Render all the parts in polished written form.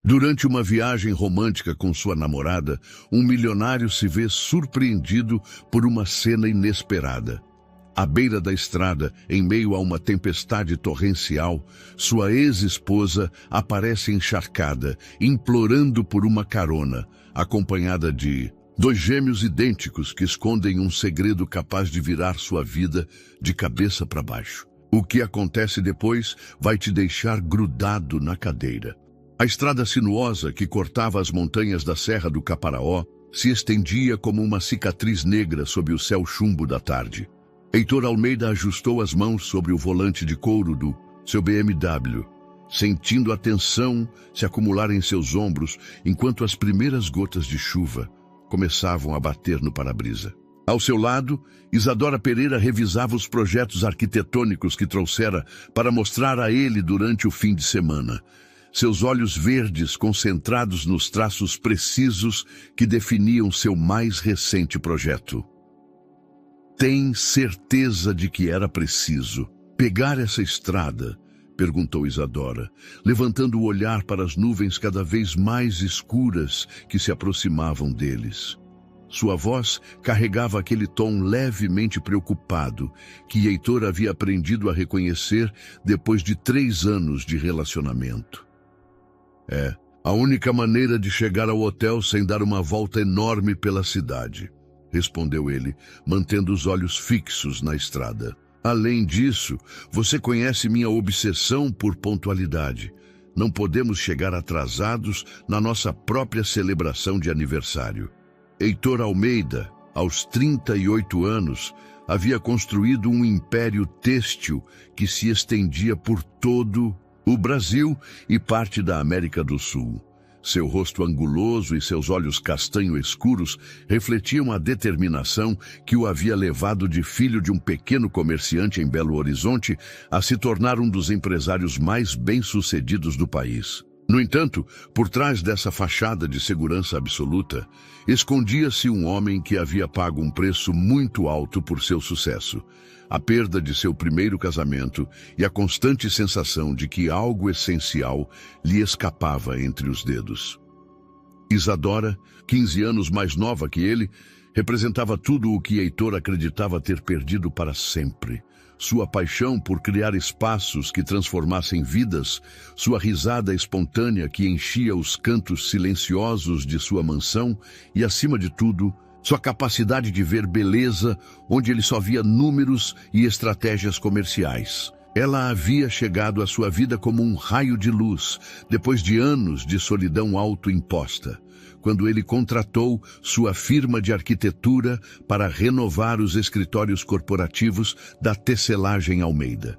Durante uma viagem romântica com sua namorada, um milionário se vê surpreendido por uma cena inesperada. À beira da estrada, em meio a uma tempestade torrencial, sua ex-esposa aparece encharcada, implorando por uma carona, acompanhada de dois gêmeos idênticos que escondem um segredo capaz de virar sua vida de cabeça para baixo. O que acontece depois vai te deixar grudado na cadeira. A estrada sinuosa que cortava as montanhas da Serra do Caparaó se estendia como uma cicatriz negra sob o céu chumbo da tarde. Heitor Almeida ajustou as mãos sobre o volante de couro do seu BMW, sentindo a tensão se acumular em seus ombros enquanto as primeiras gotas de chuva começavam a bater no para-brisa. Ao seu lado, Isadora Pereira revisava os projetos arquitetônicos que trouxera para mostrar a ele durante o fim de semana. Seus olhos verdes concentrados nos traços precisos que definiam seu mais recente projeto. Tem certeza de que era preciso pegar essa estrada? Perguntou Isadora, levantando o olhar para as nuvens cada vez mais escuras que se aproximavam deles. Sua voz carregava aquele tom levemente preocupado que Heitor havia aprendido a reconhecer depois de 3 anos de relacionamento. É, a única maneira de chegar ao hotel sem dar uma volta enorme pela cidade, respondeu ele, mantendo os olhos fixos na estrada. Além disso, você conhece minha obsessão por pontualidade. Não podemos chegar atrasados na nossa própria celebração de aniversário. Heitor Almeida, aos 38 anos, havia construído um império têxtil que se estendia por todo o Brasil e parte da América do Sul. Seu rosto anguloso e seus olhos castanho escuros refletiam a determinação que o havia levado de filho de um pequeno comerciante em Belo Horizonte a se tornar um dos empresários mais bem-sucedidos do país. No entanto, por trás dessa fachada de segurança absoluta, escondia-se um homem que havia pago um preço muito alto por seu sucesso. A perda de seu primeiro casamento e a constante sensação de que algo essencial lhe escapava entre os dedos. Isadora, 15 anos mais nova que ele, representava tudo o que Heitor acreditava ter perdido para sempre. Sua paixão por criar espaços que transformassem vidas, sua risada espontânea que enchia os cantos silenciosos de sua mansão e, acima de tudo, sua capacidade de ver beleza onde ele só via números e estratégias comerciais. Ela havia chegado à sua vida como um raio de luz, depois de anos de solidão autoimposta, quando ele contratou sua firma de arquitetura para renovar os escritórios corporativos da Tecelagem Almeida.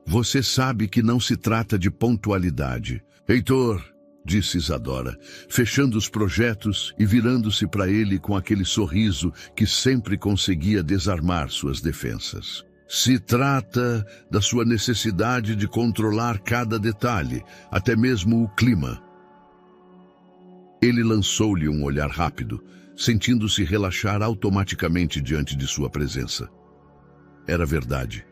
Você sabe que não se trata de pontualidade. Heitor, disse Isadora, fechando os projetos e virando-se para ele com aquele sorriso que sempre conseguia desarmar suas defensas. Se trata da sua necessidade de controlar cada detalhe, até mesmo o clima. Ele lançou-lhe um olhar rápido, sentindo-se relaxar automaticamente diante de sua presença. Era verdade.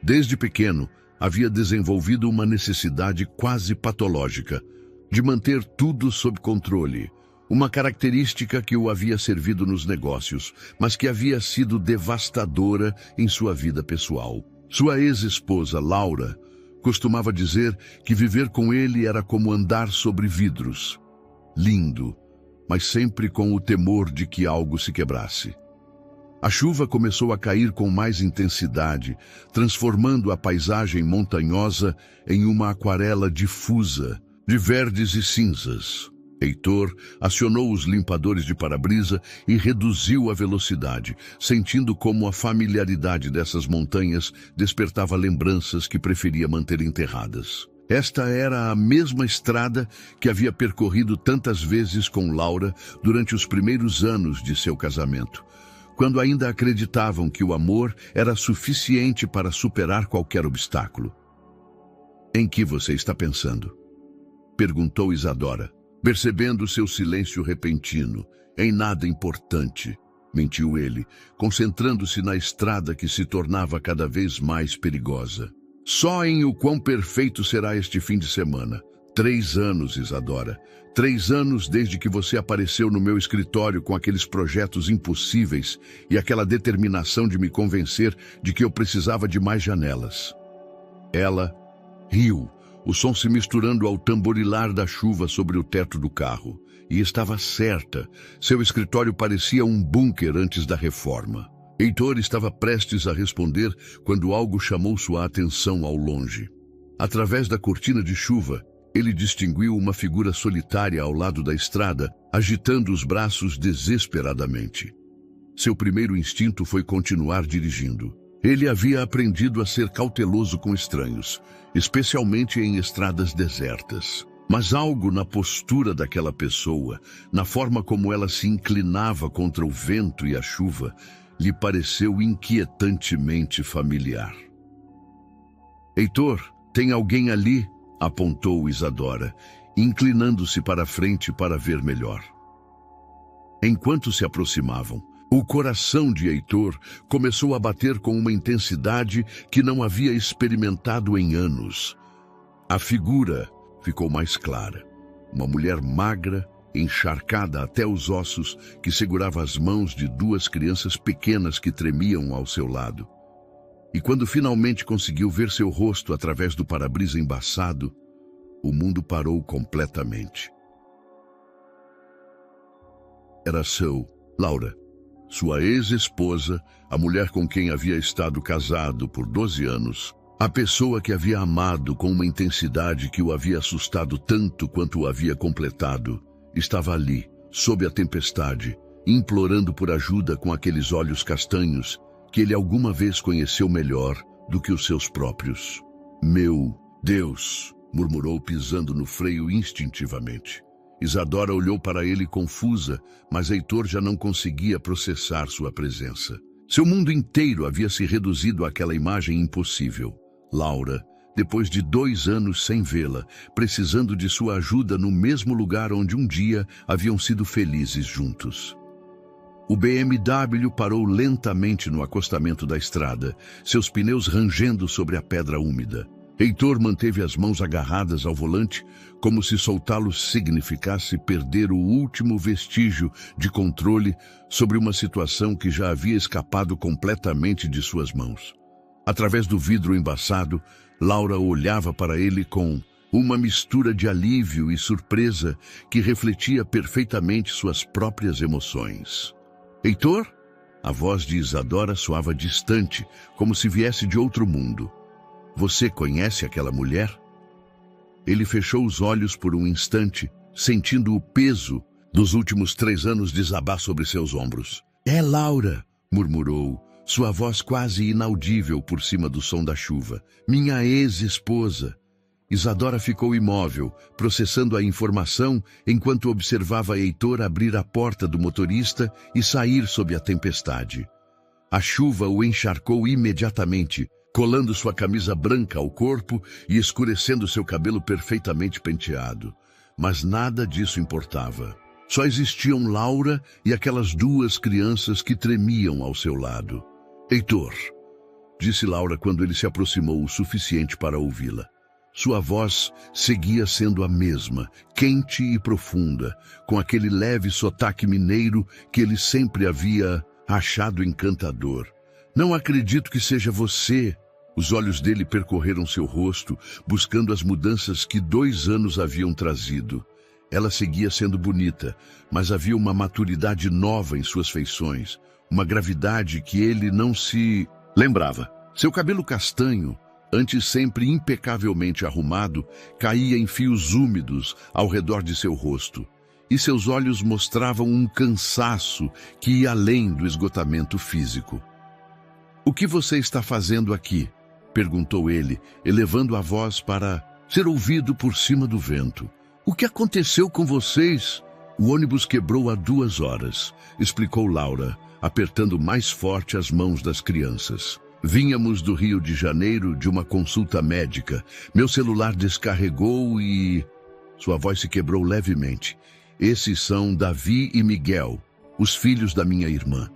Desde pequeno, havia desenvolvido uma necessidade quase patológica de manter tudo sob controle, uma característica que o havia servido nos negócios, mas que havia sido devastadora em sua vida pessoal. Sua ex-esposa, Laura, costumava dizer que viver com ele era como andar sobre vidros. Lindo, mas sempre com o temor de que algo se quebrasse. A chuva começou a cair com mais intensidade, transformando a paisagem montanhosa em uma aquarela difusa, de verdes e cinzas. Heitor acionou os limpadores de para-brisa e reduziu a velocidade, sentindo como a familiaridade dessas montanhas despertava lembranças que preferia manter enterradas. Esta era a mesma estrada que havia percorrido tantas vezes com Laura durante os primeiros anos de seu casamento, quando ainda acreditavam que o amor era suficiente para superar qualquer obstáculo. Em que você está pensando? Perguntou Isadora, percebendo seu silêncio repentino. Em nada importante, mentiu ele, concentrando-se na estrada que se tornava cada vez mais perigosa. Só em o quão perfeito será este fim de semana. 3 anos, Isadora. 3 anos desde que você apareceu no meu escritório com aqueles projetos impossíveis e aquela determinação de me convencer de que eu precisava de mais janelas. Ela riu, o som se misturando ao tamborilar da chuva sobre o teto do carro. E estava certa, seu escritório parecia um bunker antes da reforma. Heitor estava prestes a responder quando algo chamou sua atenção ao longe. Através da cortina de chuva, ele distinguiu uma figura solitária ao lado da estrada, agitando os braços desesperadamente. Seu primeiro instinto foi continuar dirigindo. Ele havia aprendido a ser cauteloso com estranhos, especialmente em estradas desertas. Mas algo na postura daquela pessoa, na forma como ela se inclinava contra o vento e a chuva, lhe pareceu inquietantemente familiar. Heitor, tem alguém ali? Apontou Isadora, inclinando-se para a frente para ver melhor. Enquanto se aproximavam, o coração de Heitor começou a bater com uma intensidade que não havia experimentado em anos. A figura ficou mais clara. Uma mulher magra, encharcada até os ossos, que segurava as mãos de 2 crianças pequenas que tremiam ao seu lado. E quando finalmente conseguiu ver seu rosto através do para-brisa embaçado, o mundo parou completamente. Era Laura, sua ex-esposa, a mulher com quem havia estado casado por 12 anos, a pessoa que havia amado com uma intensidade que o havia assustado tanto quanto o havia completado, estava ali, sob a tempestade, implorando por ajuda com aqueles olhos castanhos que ele alguma vez conheceu melhor do que os seus próprios. Meu Deus! Murmurou pisando no freio instintivamente. Isadora olhou para ele confusa, mas Heitor já não conseguia processar sua presença. Seu mundo inteiro havia se reduzido àquela imagem impossível. Laura, depois de 2 anos sem vê-la, precisando de sua ajuda no mesmo lugar onde um dia haviam sido felizes juntos. O BMW parou lentamente no acostamento da estrada, seus pneus rangendo sobre a pedra úmida. Heitor manteve as mãos agarradas ao volante, como se soltá-los significasse perder o último vestígio de controle sobre uma situação que já havia escapado completamente de suas mãos. Através do vidro embaçado, Laura olhava para ele com uma mistura de alívio e surpresa que refletia perfeitamente suas próprias emoções. Heitor? A voz de Isadora soava distante, como se viesse de outro mundo. Você conhece aquela mulher? Ele fechou os olhos por um instante, sentindo o peso dos últimos 3 anos desabar sobre seus ombros. É Laura, murmurou, sua voz quase inaudível por cima do som da chuva. Minha ex-esposa. Isadora ficou imóvel, processando a informação enquanto observava Heitor abrir a porta do motorista e sair sob a tempestade. A chuva o encharcou imediatamente, colando sua camisa branca ao corpo e escurecendo seu cabelo perfeitamente penteado. Mas nada disso importava. Só existiam Laura e aquelas 2 crianças que tremiam ao seu lado. Heitor, disse Laura quando ele se aproximou o suficiente para ouvi-la. Sua voz seguia sendo a mesma, quente e profunda, com aquele leve sotaque mineiro que ele sempre havia achado encantador. Não acredito que seja você. Os olhos dele percorreram seu rosto, buscando as mudanças que 2 anos haviam trazido. Ela seguia sendo bonita, mas havia uma maturidade nova em suas feições, uma gravidade que ele não se lembrava. Seu cabelo castanho, antes sempre impecavelmente arrumado, caía em fios úmidos ao redor de seu rosto, e seus olhos mostravam um cansaço que ia além do esgotamento físico. O que você está fazendo aqui? Perguntou ele, elevando a voz para ser ouvido por cima do vento. O que aconteceu com vocês? O ônibus quebrou há 2 horas, explicou Laura, apertando mais forte as mãos das crianças. Vínhamos do Rio de Janeiro de uma consulta médica. Meu celular descarregou e... Sua voz se quebrou levemente. Esses são Davi e Miguel, os filhos da minha irmã.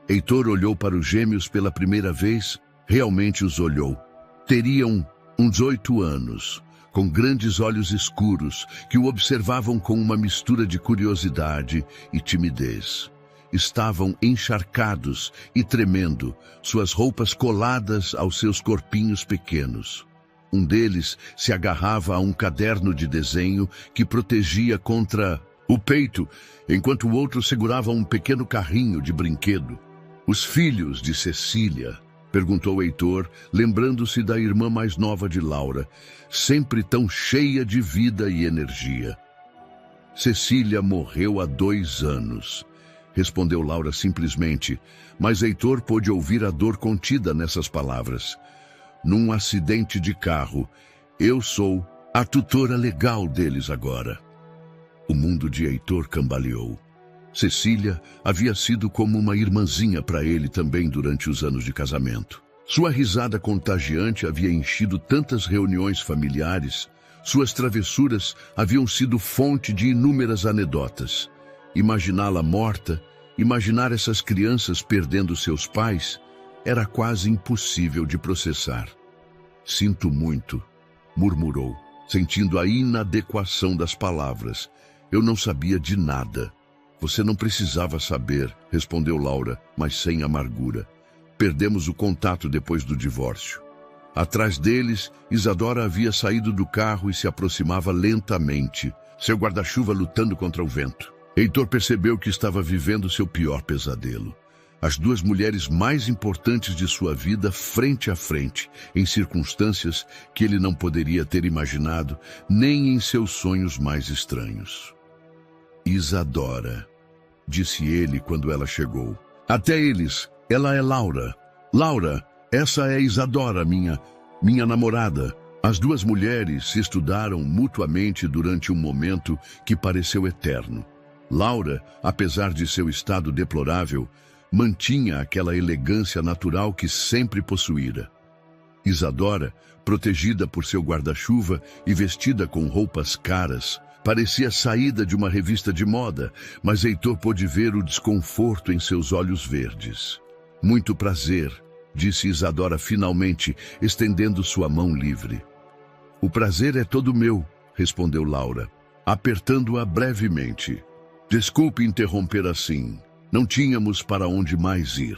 Heitor olhou para os gêmeos pela primeira vez. Realmente os olhou. Teriam uns 8 anos, com grandes olhos escuros que o observavam com uma mistura de curiosidade e timidez. Estavam encharcados e tremendo, suas roupas coladas aos seus corpinhos pequenos. Um deles se agarrava a um caderno de desenho que protegia contra o peito, enquanto o outro segurava um pequeno carrinho de brinquedo. Os filhos de Cecília? Perguntou Heitor, lembrando-se da irmã mais nova de Laura, sempre tão cheia de vida e energia. Cecília morreu há 2 anos, respondeu Laura simplesmente, mas Heitor pôde ouvir a dor contida nessas palavras. Num acidente de carro, eu sou a tutora legal deles agora. O mundo de Heitor cambaleou. Cecília havia sido como uma irmãzinha para ele também durante os anos de casamento. Sua risada contagiante havia enchido tantas reuniões familiares. Suas travessuras haviam sido fonte de inúmeras anedotas. Imaginá-la morta, imaginar essas crianças perdendo seus pais, era quase impossível de processar. Sinto muito, murmurou, sentindo a inadequação das palavras. Eu não sabia de nada. Você não precisava saber, respondeu Laura, mas sem amargura. Perdemos o contato depois do divórcio. Atrás deles, Isadora havia saído do carro e se aproximava lentamente, seu guarda-chuva lutando contra o vento. Heitor percebeu que estava vivendo seu pior pesadelo. As 2 mulheres mais importantes de sua vida frente a frente, em circunstâncias que ele não poderia ter imaginado, nem em seus sonhos mais estranhos. Isadora, disse ele quando ela chegou. Até eles, ela é Laura. Laura, essa é Isadora, minha namorada. As 2 mulheres se estudaram mutuamente durante um momento que pareceu eterno. Laura, apesar de seu estado deplorável, mantinha aquela elegância natural que sempre possuíra. Isadora, protegida por seu guarda-chuva e vestida com roupas caras, parecia saída de uma revista de moda, mas Heitor pôde ver o desconforto em seus olhos verdes. Muito prazer, disse Isadora finalmente, estendendo sua mão livre. O prazer é todo meu, respondeu Laura, apertando-a brevemente. Desculpe interromper assim. Não tínhamos para onde mais ir.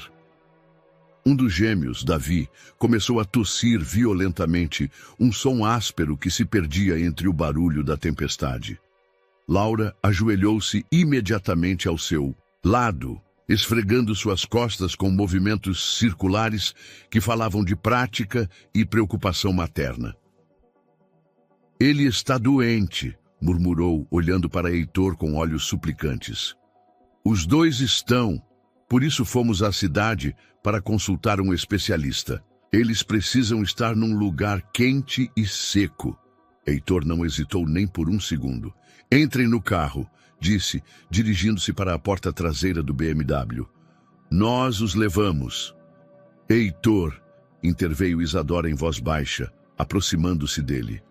Um dos gêmeos, Davi, começou a tossir violentamente, um som áspero que se perdia entre o barulho da tempestade. Laura ajoelhou-se imediatamente ao seu lado, esfregando suas costas com movimentos circulares que falavam de prática e preocupação materna. Ele está doente, murmurou, olhando para Heitor com olhos suplicantes. Os 2 estão, por isso fomos à cidade para consultar um especialista. Eles precisam estar num lugar quente e seco. Heitor não hesitou nem por um segundo. Entrem no carro, disse, dirigindo-se para a porta traseira do BMW. Nós os levamos. Heitor, interveio Isadora em voz baixa, aproximando-se dele.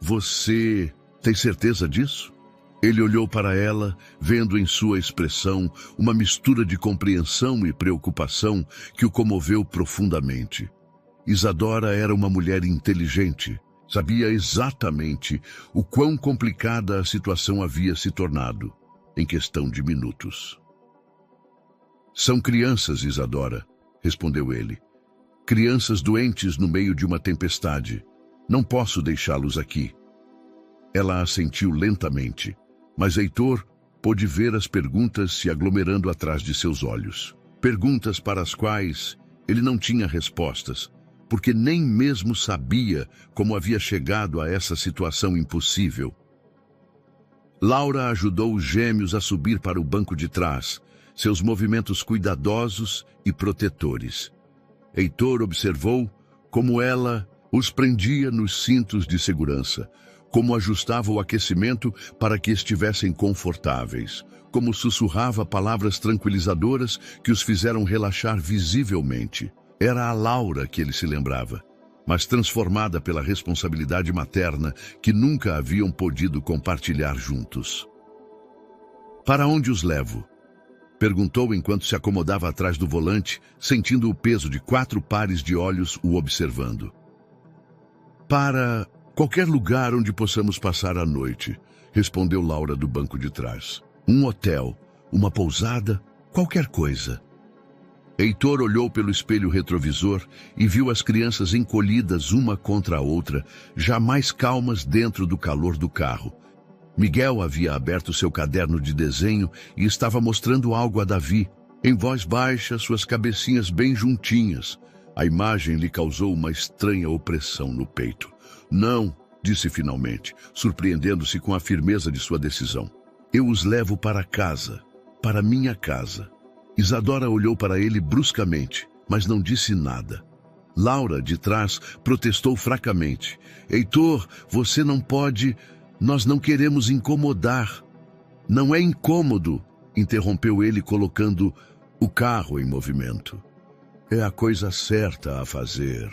Você tem certeza disso? Ele olhou para ela, vendo em sua expressão uma mistura de compreensão e preocupação que o comoveu profundamente. Isadora era uma mulher inteligente. Sabia exatamente o quão complicada a situação havia se tornado, em questão de minutos. São crianças, Isadora, respondeu ele. Crianças doentes no meio de uma tempestade. Não posso deixá-los aqui. Ela assentiu lentamente, mas Heitor pôde ver as perguntas se aglomerando atrás de seus olhos. Perguntas para as quais ele não tinha respostas, porque nem mesmo sabia como havia chegado a essa situação impossível. Laura ajudou os gêmeos a subir para o banco de trás, seus movimentos cuidadosos e protetores. Heitor observou como ela os prendia nos cintos de segurança, como ajustava o aquecimento para que estivessem confortáveis, como sussurrava palavras tranquilizadoras que os fizeram relaxar visivelmente. Era a Laura que ele se lembrava, mas transformada pela responsabilidade materna que nunca haviam podido compartilhar juntos. Para onde os levo? Perguntou enquanto se acomodava atrás do volante, sentindo o peso de 4 pares de olhos o observando. Para Qualquer lugar onde possamos passar a noite, respondeu Laura do banco de trás. Um hotel, uma pousada, qualquer coisa. Heitor olhou pelo espelho retrovisor e viu as crianças encolhidas uma contra a outra, já mais calmas dentro do calor do carro. Miguel havia aberto seu caderno de desenho e estava mostrando algo a Davi. Em voz baixa, suas cabecinhas bem juntinhas. A imagem lhe causou uma estranha opressão no peito. Não, disse finalmente, surpreendendo-se com a firmeza de sua decisão. Eu os levo para casa, para minha casa. Isadora olhou para ele bruscamente, mas não disse nada. Laura, de trás, protestou fracamente. Heitor, você não pode... Nós não queremos incomodar. Não é incômodo, interrompeu ele colocando o carro em movimento. É a coisa certa a fazer.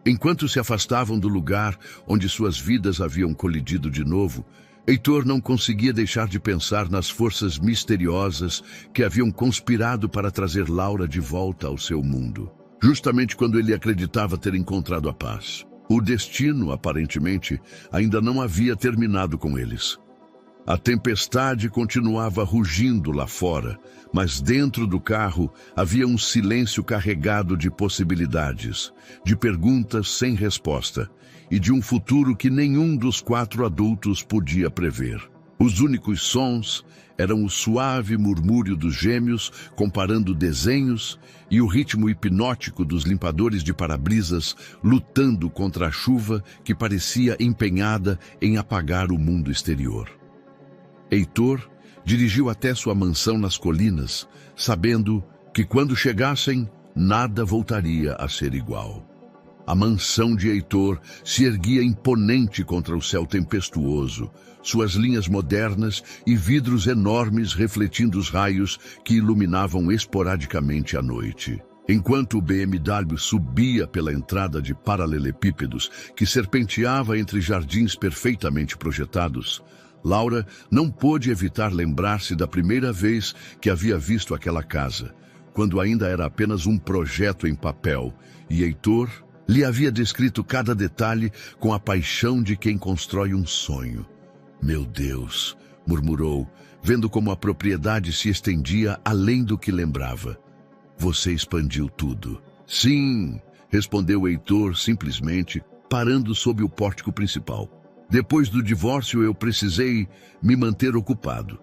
Enquanto se afastavam do lugar onde suas vidas haviam colidido de novo, Heitor não conseguia deixar de pensar nas forças misteriosas que haviam conspirado para trazer Laura de volta ao seu mundo. Justamente quando ele acreditava ter encontrado a paz. O destino, aparentemente, ainda não havia terminado com eles. A tempestade continuava rugindo lá fora, mas dentro do carro havia um silêncio carregado de possibilidades, de perguntas sem resposta e de um futuro que nenhum dos 4 adultos podia prever. Os únicos sons eram o suave murmúrio dos gêmeos comparando desenhos e o ritmo hipnótico dos limpadores de para-brisas lutando contra a chuva que parecia empenhada em apagar o mundo exterior. Heitor dirigiu até sua mansão nas colinas, sabendo que quando chegassem, nada voltaria a ser igual. A mansão de Heitor se erguia imponente contra o céu tempestuoso, suas linhas modernas e vidros enormes refletindo os raios que iluminavam esporadicamente a noite. Enquanto o BMW subia pela entrada de paralelepípedos que serpenteava entre jardins perfeitamente projetados, Laura não pôde evitar lembrar-se da primeira vez que havia visto aquela casa, quando ainda era apenas um projeto em papel, e Heitor lhe havia descrito cada detalhe com a paixão de quem constrói um sonho. Meu Deus, murmurou, vendo como a propriedade se estendia além do que lembrava. Você expandiu tudo. Sim, respondeu Heitor simplesmente, parando sob o pórtico principal. Depois do divórcio eu precisei me manter ocupado.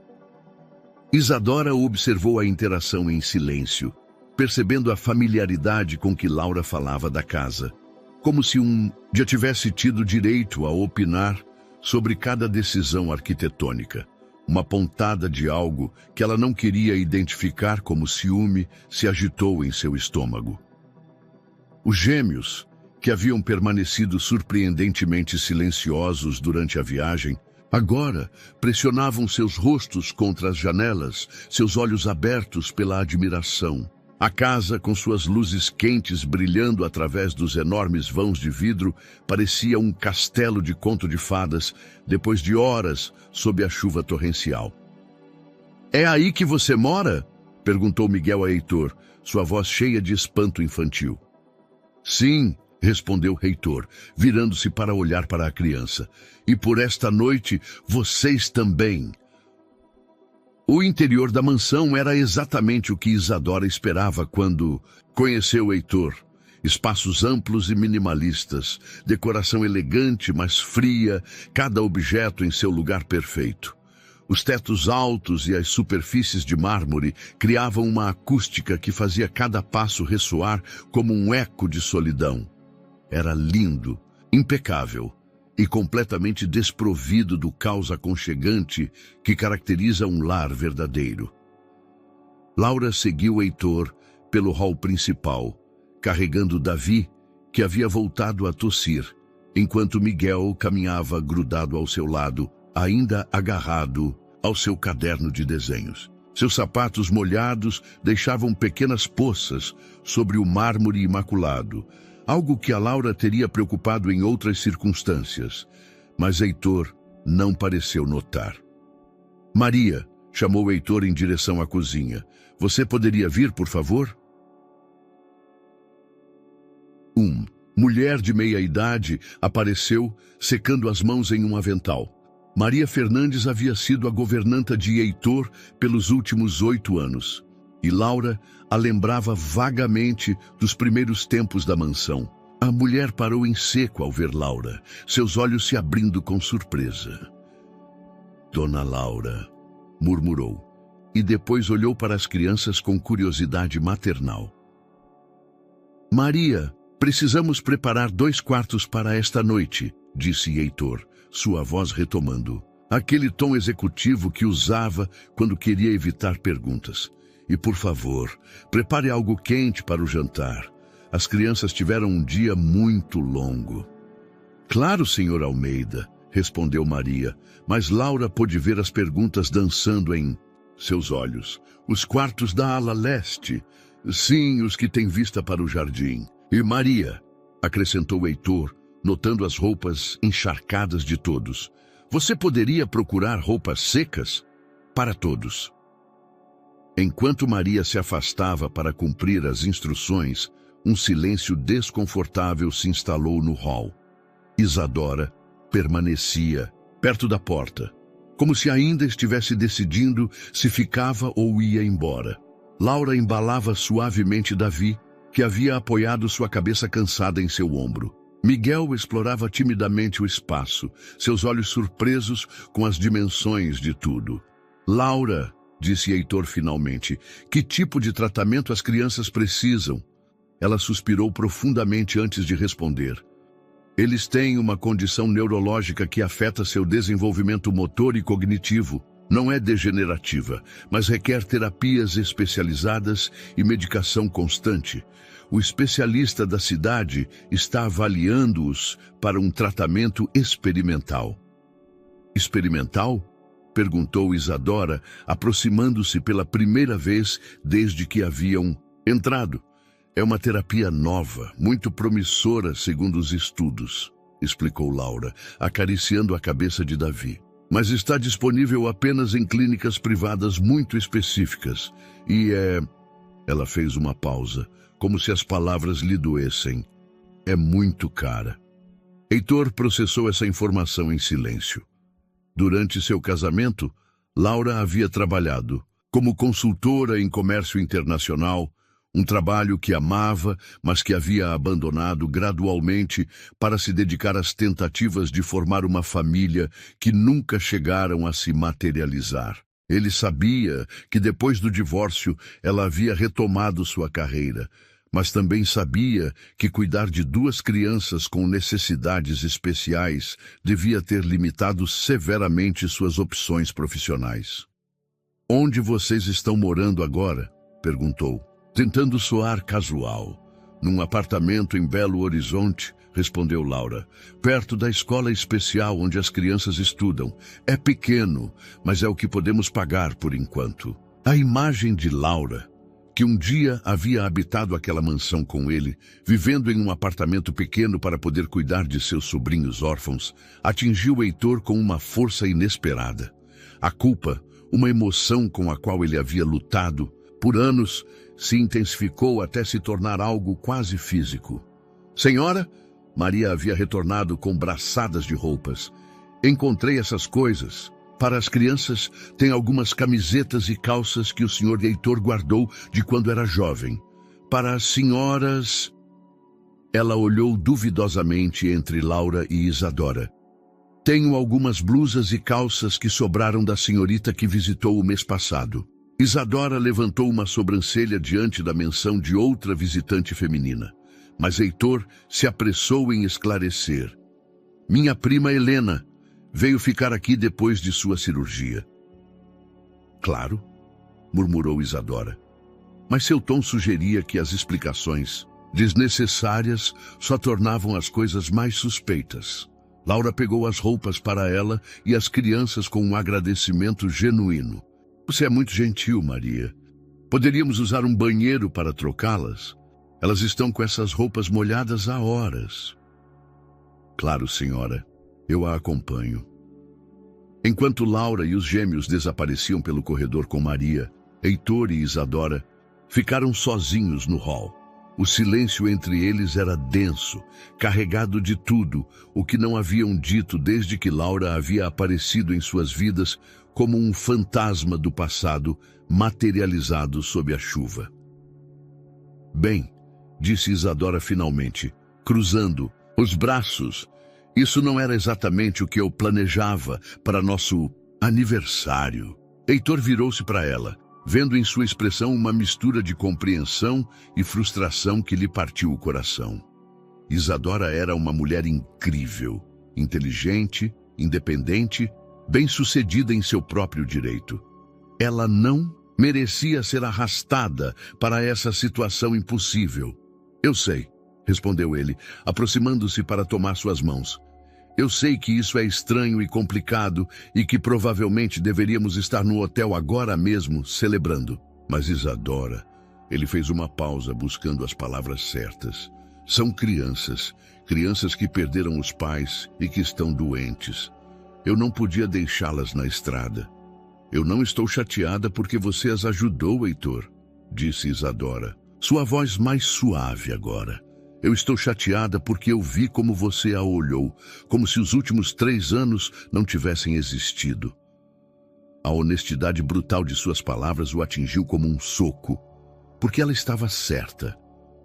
Isadora observou a interação em silêncio, percebendo a familiaridade com que Laura falava da casa, como se já tivesse tido direito a opinar sobre cada decisão arquitetônica. Uma pontada de algo que ela não queria identificar como ciúme se agitou em seu estômago. Os gêmeos, que haviam permanecido surpreendentemente silenciosos durante a viagem, agora pressionavam seus rostos contra as janelas, seus olhos abertos pela admiração. A casa, com suas luzes quentes brilhando através dos enormes vãos de vidro, parecia um castelo de conto de fadas, depois de horas sob a chuva torrencial. É aí que você mora? Perguntou Miguel a Heitor, sua voz cheia de espanto infantil. Sim, respondeu Heitor, virando-se para olhar para a criança. E por esta noite, vocês também. O interior da mansão era exatamente o que Isadora esperava quando conheceu Heitor. Espaços amplos e minimalistas, decoração elegante, mas fria, cada objeto em seu lugar perfeito. Os tetos altos e as superfícies de mármore criavam uma acústica que fazia cada passo ressoar como um eco de solidão. Era lindo, impecável e completamente desprovido do caos aconchegante que caracteriza um lar verdadeiro. Laura seguiu Heitor pelo hall principal, carregando Davi, que havia voltado a tossir, enquanto Miguel caminhava grudado ao seu lado, ainda agarrado ao seu caderno de desenhos. Seus sapatos molhados deixavam pequenas poças sobre o mármore imaculado, algo que a Laura teria preocupado em outras circunstâncias, mas Heitor não pareceu notar. Maria, chamou Heitor em direção à cozinha. Você poderia vir, por favor? Mulher de meia-idade apareceu, secando as mãos em um avental. Maria Fernandes havia sido a governanta de Heitor pelos últimos 8 anos. E Laura a lembrava vagamente dos primeiros tempos da mansão. A mulher parou em seco ao ver Laura, seus olhos se abrindo com surpresa. Dona Laura, murmurou, e depois olhou para as crianças com curiosidade maternal. Maria, precisamos preparar 2 quartos para esta noite, disse Heitor, sua voz retomando, aquele tom executivo que usava quando queria evitar perguntas. E, por favor, prepare algo quente para o jantar. As crianças tiveram um dia muito longo. Claro, senhor Almeida, respondeu Maria, mas Laura pôde ver as perguntas dançando em seus olhos. Os quartos da ala leste. Sim, os que têm vista para o jardim. E Maria, acrescentou Heitor, notando as roupas encharcadas de todos. Você poderia procurar roupas secas para todos. Enquanto Maria se afastava para cumprir as instruções, um silêncio desconfortável se instalou no hall. Isadora permanecia perto da porta, como se ainda estivesse decidindo se ficava ou ia embora. Laura embalava suavemente Davi, que havia apoiado sua cabeça cansada em seu ombro. Miguel explorava timidamente o espaço, seus olhos surpresos com as dimensões de tudo. Laura, disse Heitor finalmente, que tipo de tratamento as crianças precisam? Ela suspirou profundamente antes de responder. Eles têm uma condição neurológica que afeta seu desenvolvimento motor e cognitivo. Não é degenerativa, mas requer terapias especializadas e medicação constante. O especialista da cidade está avaliando-os para um tratamento experimental. Experimental? Perguntou Isadora, aproximando-se pela primeira vez desde que haviam entrado. É uma terapia nova, muito promissora segundo os estudos, explicou Laura, acariciando a cabeça de Davi. Mas está disponível apenas em clínicas privadas muito específicas. E Ela fez uma pausa, como se as palavras lhe doessem. É muito cara. Heitor processou essa informação em silêncio. Durante seu casamento, Laura havia trabalhado como consultora em comércio internacional, um trabalho que amava, mas que havia abandonado gradualmente para se dedicar às tentativas de formar uma família que nunca chegaram a se materializar. Ele sabia que depois do divórcio ela havia retomado sua carreira, mas também sabia que cuidar de 2 crianças com necessidades especiais devia ter limitado severamente suas opções profissionais. Onde vocês estão morando agora? Perguntou, tentando soar casual. Num apartamento em Belo Horizonte, respondeu Laura, perto da escola especial onde as crianças estudam. É pequeno, mas é o que podemos pagar por enquanto. A imagem de Laura, que um dia havia habitado aquela mansão com ele, vivendo em um apartamento pequeno para poder cuidar de seus sobrinhos órfãos, atingiu Heitor com uma força inesperada. A culpa, uma emoção com a qual ele havia lutado por anos, se intensificou até se tornar algo quase físico. Senhora, Maria havia retornado com braçadas de roupas. Encontrei essas coisas. Para as crianças, tem algumas camisetas e calças que o senhor Heitor guardou de quando era jovem. Para as senhoras... Ela olhou duvidosamente entre Laura e Isadora. Tenho algumas blusas e calças que sobraram da senhorita que visitou o mês passado. Isadora levantou uma sobrancelha diante da menção de outra visitante feminina. Mas Heitor se apressou em esclarecer. Minha prima Helena veio ficar aqui depois de sua cirurgia. Claro, murmurou Isadora. Mas seu tom sugeria que as explicações desnecessárias só tornavam as coisas mais suspeitas. Laura pegou as roupas para ela e as crianças com um agradecimento genuíno. Você é muito gentil, Maria. Poderíamos usar um banheiro para trocá-las? Elas estão com essas roupas molhadas há horas. Claro, senhora. Eu a acompanho. Enquanto Laura e os gêmeos desapareciam pelo corredor com Maria, Heitor e Isadora ficaram sozinhos no hall. O silêncio entre eles era denso, carregado de tudo o que não haviam dito desde que Laura havia aparecido em suas vidas como um fantasma do passado materializado sob a chuva. Bem, disse Isadora finalmente, cruzando os braços. Isso não era exatamente o que eu planejava para nosso aniversário. Heitor virou-se para ela, vendo em sua expressão uma mistura de compreensão e frustração que lhe partiu o coração. Isadora era uma mulher incrível, inteligente, independente, bem-sucedida em seu próprio direito. Ela não merecia ser arrastada para essa situação impossível. Eu sei, respondeu ele, aproximando-se para tomar suas mãos. Eu sei que isso é estranho e complicado e que provavelmente deveríamos estar no hotel agora mesmo, celebrando. Mas Isadora, ele fez uma pausa buscando as palavras certas. São crianças, crianças que perderam os pais e que estão doentes. Eu não podia deixá-las na estrada. Eu não estou chateada porque você as ajudou, Heitor, disse Isadora, sua voz mais suave agora. Eu estou chateada porque eu vi como você a olhou, como se os últimos 3 anos não tivessem existido. A honestidade brutal de suas palavras o atingiu como um soco, porque ela estava certa.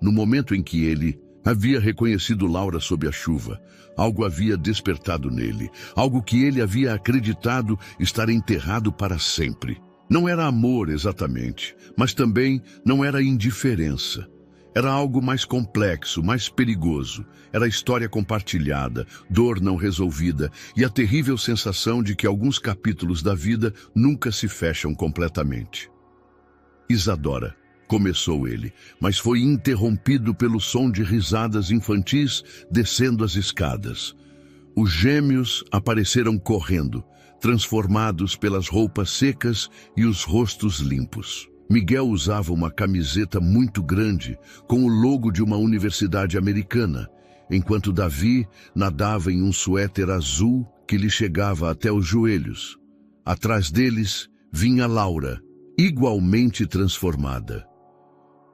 No momento em que ele havia reconhecido Laura sob a chuva, algo havia despertado nele, algo que ele havia acreditado estar enterrado para sempre. Não era amor exatamente, mas também não era indiferença. Era algo mais complexo, mais perigoso. Era história compartilhada, dor não resolvida e a terrível sensação de que alguns capítulos da vida nunca se fecham completamente. Isadora, começou ele, mas foi interrompido pelo som de risadas infantis descendo as escadas. Os gêmeos apareceram correndo, transformados pelas roupas secas e os rostos limpos. Miguel usava uma camiseta muito grande, com o logo de uma universidade americana, enquanto Davi nadava em um suéter azul que lhe chegava até os joelhos. Atrás deles vinha Laura, igualmente transformada.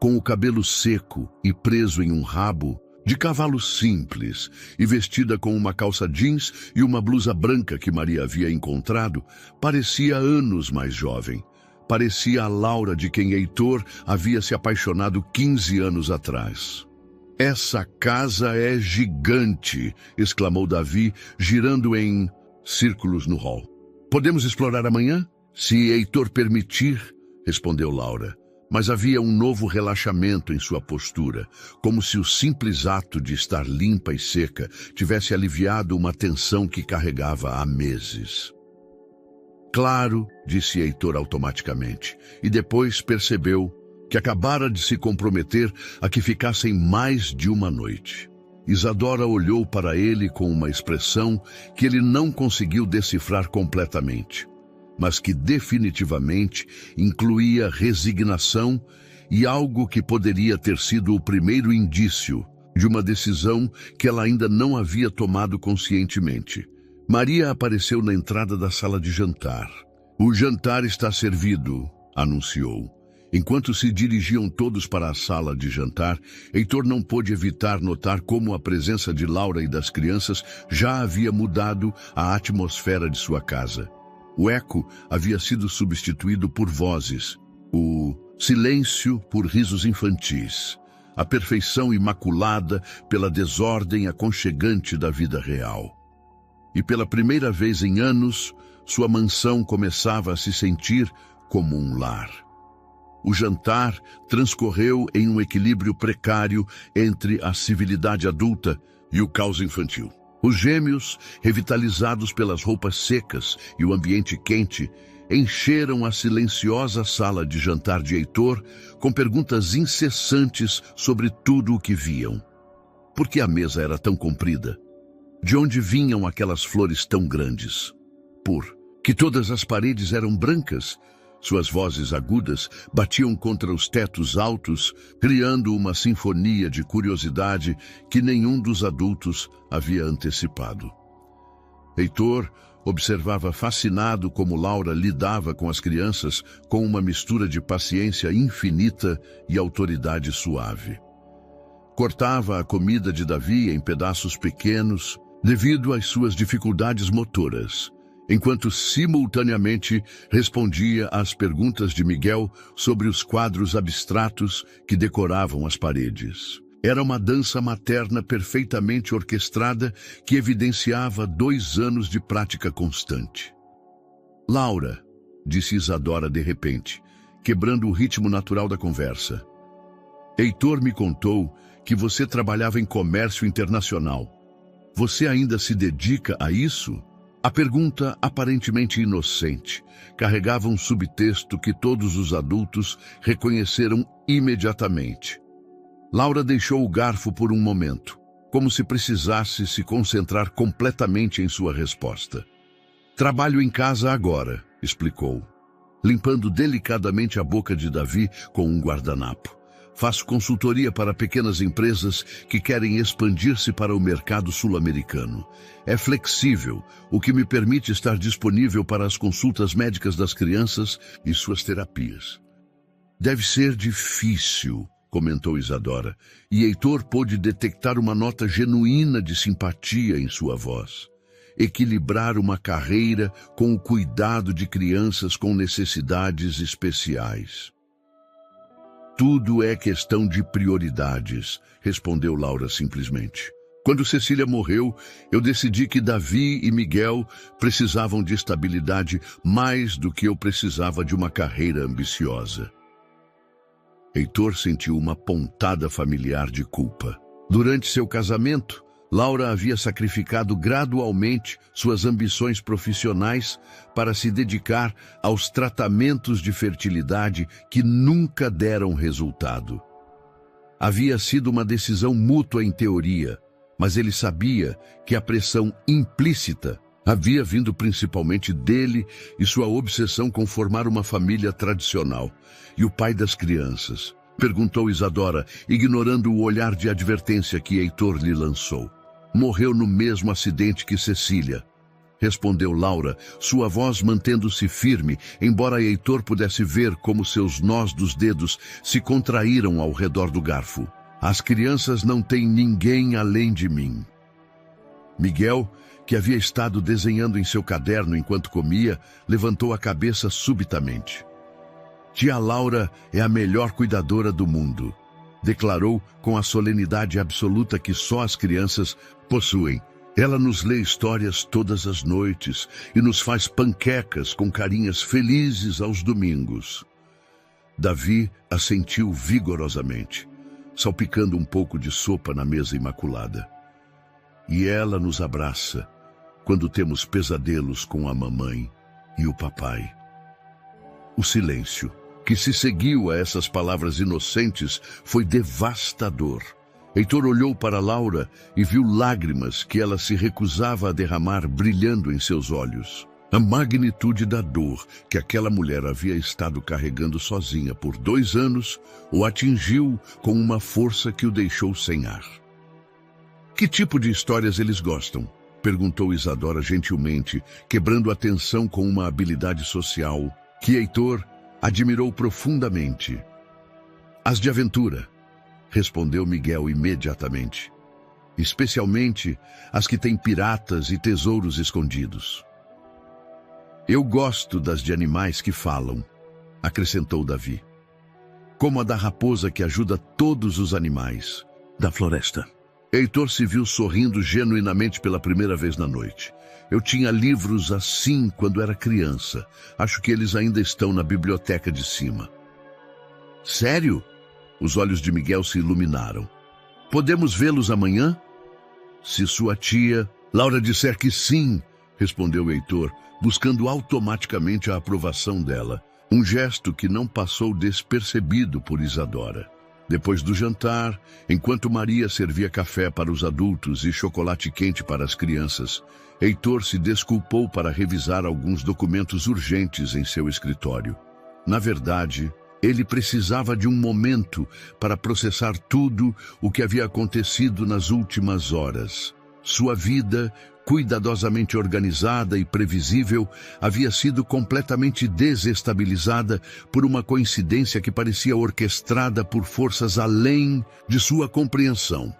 Com o cabelo seco e preso em um rabo, de cavalo simples, e vestida com uma calça jeans e uma blusa branca que Maria havia encontrado, parecia anos mais jovem. Parecia a Laura de quem Heitor havia se apaixonado 15 anos atrás. Essa casa é gigante, exclamou Davi, girando em círculos no hall. Podemos explorar amanhã? Se Heitor permitir, respondeu Laura. Mas havia um novo relaxamento em sua postura, como se o simples ato de estar limpa e seca tivesse aliviado uma tensão que carregava há meses. Claro, disse Heitor automaticamente, e depois percebeu que acabara de se comprometer a que ficassem mais de uma noite. Isadora olhou para ele com uma expressão que ele não conseguiu decifrar completamente, mas que definitivamente incluía resignação e algo que poderia ter sido o primeiro indício de uma decisão que ela ainda não havia tomado conscientemente. Maria apareceu na entrada da sala de jantar. O jantar está servido, anunciou. Enquanto se dirigiam todos para a sala de jantar, Heitor não pôde evitar notar como a presença de Laura e das crianças já havia mudado a atmosfera de sua casa. O eco havia sido substituído por vozes, o silêncio por risos infantis, a perfeição imaculada pela desordem aconchegante da vida real. E pela primeira vez em anos, sua mansão começava a se sentir como um lar. O jantar transcorreu em um equilíbrio precário entre a civilidade adulta e o caos infantil. Os gêmeos, revitalizados pelas roupas secas e o ambiente quente, encheram a silenciosa sala de jantar de Heitor com perguntas incessantes sobre tudo o que viam. Por que a mesa era tão comprida? De onde vinham aquelas flores tão grandes? Por que todas as paredes eram brancas? Suas vozes agudas batiam contra os tetos altos, criando uma sinfonia de curiosidade que nenhum dos adultos havia antecipado. Heitor observava fascinado como Laura lidava com as crianças com uma mistura de paciência infinita e autoridade suave. Cortava a comida de Davi em pedaços pequenos devido às suas dificuldades motoras, enquanto simultaneamente respondia às perguntas de Miguel sobre os quadros abstratos que decoravam as paredes. Era uma dança materna perfeitamente orquestrada que evidenciava 2 anos de prática constante. Laura, disse Isadora de repente, quebrando o ritmo natural da conversa. Heitor me contou que você trabalhava em comércio internacional. Você ainda se dedica a isso? A pergunta, aparentemente inocente, carregava um subtexto que todos os adultos reconheceram imediatamente. Laura deixou o garfo por um momento, como se precisasse se concentrar completamente em sua resposta. Trabalho em casa agora, explicou, limpando delicadamente a boca de Davi com um guardanapo. Faço consultoria para pequenas empresas que querem expandir-se para o mercado sul-americano. É flexível, o que me permite estar disponível para as consultas médicas das crianças e suas terapias. Deve ser difícil, comentou Isadora, e Heitor pôde detectar uma nota genuína de simpatia em sua voz. Equilibrar uma carreira com o cuidado de crianças com necessidades especiais. Tudo é questão de prioridades, respondeu Laura simplesmente. Quando Cecília morreu, eu decidi que Davi e Miguel precisavam de estabilidade mais do que eu precisava de uma carreira ambiciosa. Heitor sentiu uma pontada familiar de culpa. Durante seu casamento, Laura havia sacrificado gradualmente suas ambições profissionais para se dedicar aos tratamentos de fertilidade que nunca deram resultado. Havia sido uma decisão mútua em teoria, mas ele sabia que a pressão implícita havia vindo principalmente dele e sua obsessão com formar uma família tradicional. E o pai das crianças? Perguntou Isadora, ignorando o olhar de advertência que Heitor lhe lançou. Morreu no mesmo acidente que Cecília, respondeu Laura, sua voz mantendo-se firme, embora Heitor pudesse ver como seus nós dos dedos se contraíram ao redor do garfo. As crianças não têm ninguém além de mim. Miguel, que havia estado desenhando em seu caderno enquanto comia, levantou a cabeça subitamente. Tia Laura é a melhor cuidadora do mundo, declarou com a solenidade absoluta que só as crianças possuem. Ela nos lê histórias todas as noites e nos faz panquecas com carinhas felizes aos domingos. Davi assentiu vigorosamente, salpicando um pouco de sopa na mesa imaculada. E ela nos abraça quando temos pesadelos com a mamãe e o papai. O silêncio que se seguiu a essas palavras inocentes foi devastador. Heitor olhou para Laura e viu lágrimas que ela se recusava a derramar brilhando em seus olhos. A magnitude da dor que aquela mulher havia estado carregando sozinha por 2 anos o atingiu com uma força que o deixou sem ar. Que tipo de histórias eles gostam? Perguntou Isadora gentilmente, quebrando a tensão com uma habilidade social que Heitor admirou profundamente. As de aventura, respondeu Miguel imediatamente. Especialmente as que têm piratas e tesouros escondidos. Eu gosto das de animais que falam, acrescentou Davi. Como a da raposa que ajuda todos os animais da floresta. Heitor se viu sorrindo genuinamente pela primeira vez na noite. Eu tinha livros assim quando era criança. Acho que eles ainda estão na biblioteca de cima. Sério? Os olhos de Miguel se iluminaram. Podemos vê-los amanhã? Se sua tia Laura disser que sim, respondeu Heitor, buscando automaticamente a aprovação dela. Um gesto que não passou despercebido por Isadora. Depois do jantar, enquanto Maria servia café para os adultos e chocolate quente para as crianças, Heitor se desculpou para revisar alguns documentos urgentes em seu escritório. Na verdade, ele precisava de um momento para processar tudo o que havia acontecido nas últimas horas. Sua vida cuidadosamente organizada e previsível, havia sido completamente desestabilizada por uma coincidência que parecia orquestrada por forças além de sua compreensão.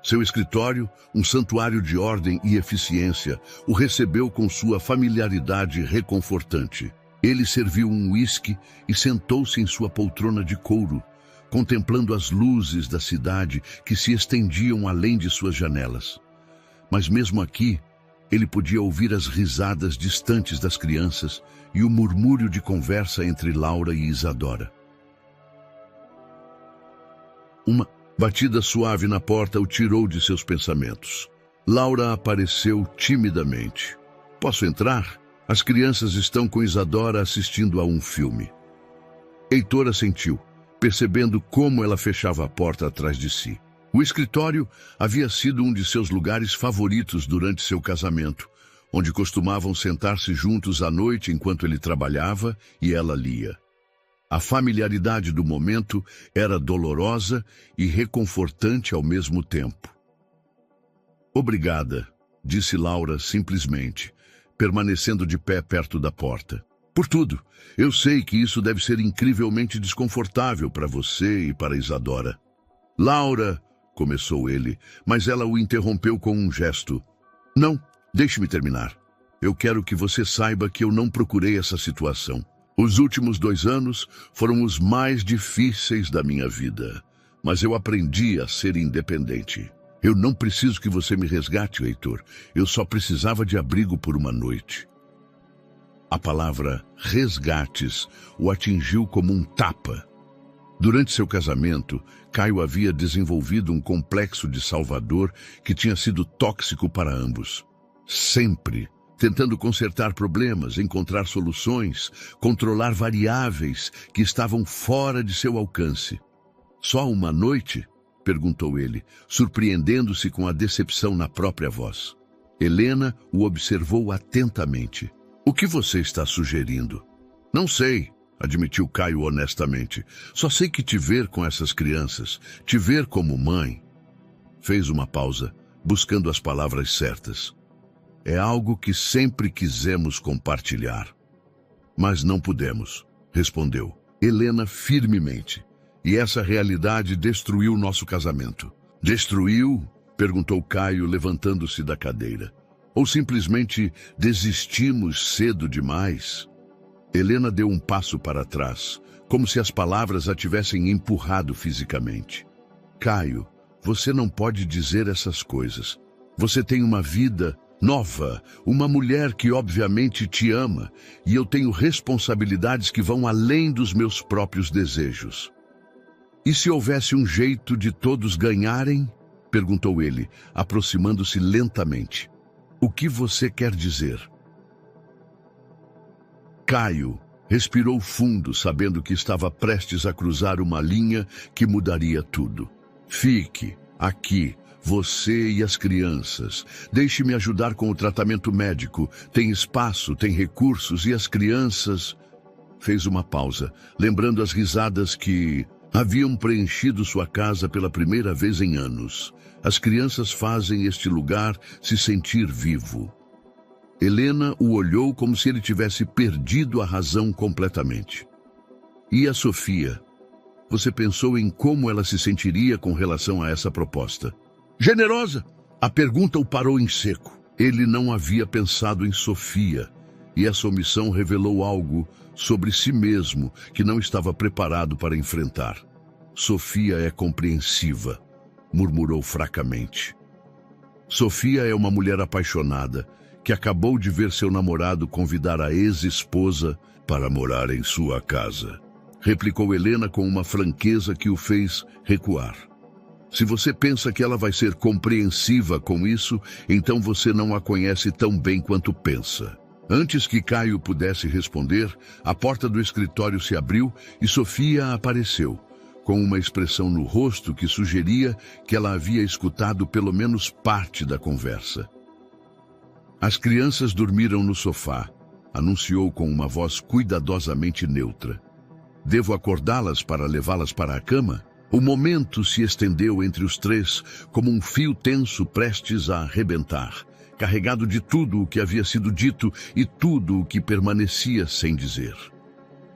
Seu escritório, um santuário de ordem e eficiência, o recebeu com sua familiaridade reconfortante. Ele serviu um uísque e sentou-se em sua poltrona de couro, contemplando as luzes da cidade que se estendiam além de suas janelas. Mas mesmo aqui, ele podia ouvir as risadas distantes das crianças e o murmúrio de conversa entre Laura e Isadora. Uma batida suave na porta o tirou de seus pensamentos. Laura apareceu timidamente. "Posso entrar? As crianças estão com Isadora assistindo a um filme." Heitor assentiu, percebendo como ela fechava a porta atrás de si. O escritório havia sido um de seus lugares favoritos durante seu casamento, onde costumavam sentar-se juntos à noite enquanto ele trabalhava e ela lia. A familiaridade do momento era dolorosa e reconfortante ao mesmo tempo. "Obrigada", disse Laura simplesmente, permanecendo de pé perto da porta. "Por tudo. Eu sei que isso deve ser incrivelmente desconfortável para você e para Isadora." "Laura", começou ele, mas ela o interrompeu com um gesto. "Não, deixe-me terminar. Eu quero que você saiba que eu não procurei essa situação. Os últimos 2 anos foram os mais difíceis da minha vida, mas eu aprendi a ser independente. Eu não preciso que você me resgate, Heitor. Eu só precisava de abrigo por uma noite." A palavra resgates o atingiu como um tapa. Durante seu casamento, Caio havia desenvolvido um complexo de salvador que tinha sido tóxico para ambos. Sempre tentando consertar problemas, encontrar soluções, controlar variáveis que estavam fora de seu alcance. "Só uma noite?", perguntou ele, surpreendendo-se com a decepção na própria voz. Helena o observou atentamente. "O que você está sugerindo?" "Não sei", admitiu Caio honestamente. "Só sei que te ver com essas crianças, te ver como mãe." Fez uma pausa, buscando as palavras certas. "É algo que sempre quisemos compartilhar." "Mas não pudemos", respondeu Helena firmemente. "E essa realidade destruiu nosso casamento." "Destruiu?", perguntou Caio, levantando-se da cadeira. "Ou simplesmente desistimos cedo demais?" Helena deu um passo para trás, como se as palavras a tivessem empurrado fisicamente. "Caio, você não pode dizer essas coisas. Você tem uma vida nova, uma mulher que obviamente te ama, e eu tenho responsabilidades que vão além dos meus próprios desejos." "E se houvesse um jeito de todos ganharem?", perguntou ele, aproximando-se lentamente. "O que você quer dizer?" Caio respirou fundo, sabendo que estava prestes a cruzar uma linha que mudaria tudo. "Fique aqui, você e as crianças. Deixe-me ajudar com o tratamento médico. Tem espaço, tem recursos e as crianças..." Fez uma pausa, lembrando as risadas que haviam preenchido sua casa pela primeira vez em anos. As crianças fazem este lugar se sentir vivo. Helena o olhou como se ele tivesse perdido a razão completamente. "E a Sofia? Você pensou em como ela se sentiria com relação a essa proposta?" "Generosa!" A pergunta o parou em seco. Ele não havia pensado em Sofia, e essa omissão revelou algo sobre si mesmo que não estava preparado para enfrentar. "Sofia é compreensiva", murmurou fracamente. "Sofia é uma mulher apaixonada, que acabou de ver seu namorado convidar a ex-esposa para morar em sua casa", replicou Helena com uma franqueza que o fez recuar. "Se você pensa que ela vai ser compreensiva com isso, então você não a conhece tão bem quanto pensa." Antes que Caio pudesse responder, a porta do escritório se abriu e Sofia apareceu, com uma expressão no rosto que sugeria que ela havia escutado pelo menos parte da conversa. "As crianças dormiram no sofá", anunciou com uma voz cuidadosamente neutra. "Devo acordá-las para levá-las para a cama?" O momento se estendeu entre os três como um fio tenso prestes a arrebentar, carregado de tudo o que havia sido dito e tudo o que permanecia sem dizer.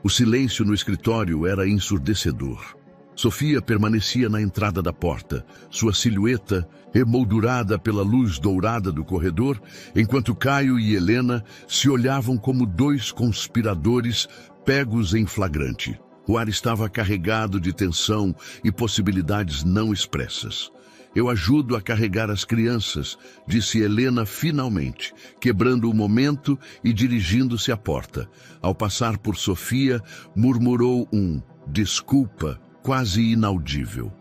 O silêncio no escritório era ensurdecedor. Sofia permanecia na entrada da porta, sua silhueta emoldurada pela luz dourada do corredor, enquanto Caio e Helena se olhavam como dois conspiradores pegos em flagrante. O ar estava carregado de tensão e possibilidades não expressas. Eu ajudo a carregar as crianças, disse Helena finalmente, quebrando o momento e dirigindo-se à porta. Ao passar por Sofia, murmurou um desculpa quase inaudível.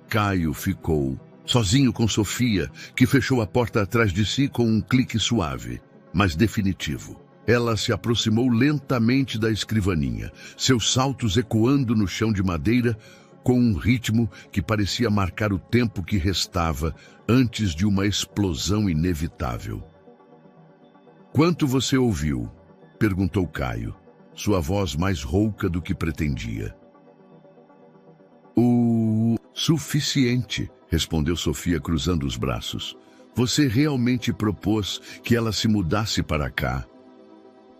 Caio ficou sozinho com Sofia, que fechou a porta atrás de si com um clique suave, mas definitivo. Ela se aproximou lentamente da escrivaninha, seus saltos ecoando no chão de madeira, com um ritmo que parecia marcar o tempo que restava antes de uma explosão inevitável. "Quanto você ouviu?" perguntou Caio, sua voz mais rouca do que pretendia. "O suficiente", respondeu Sofia cruzando os braços. "Você realmente propôs que ela se mudasse para cá?"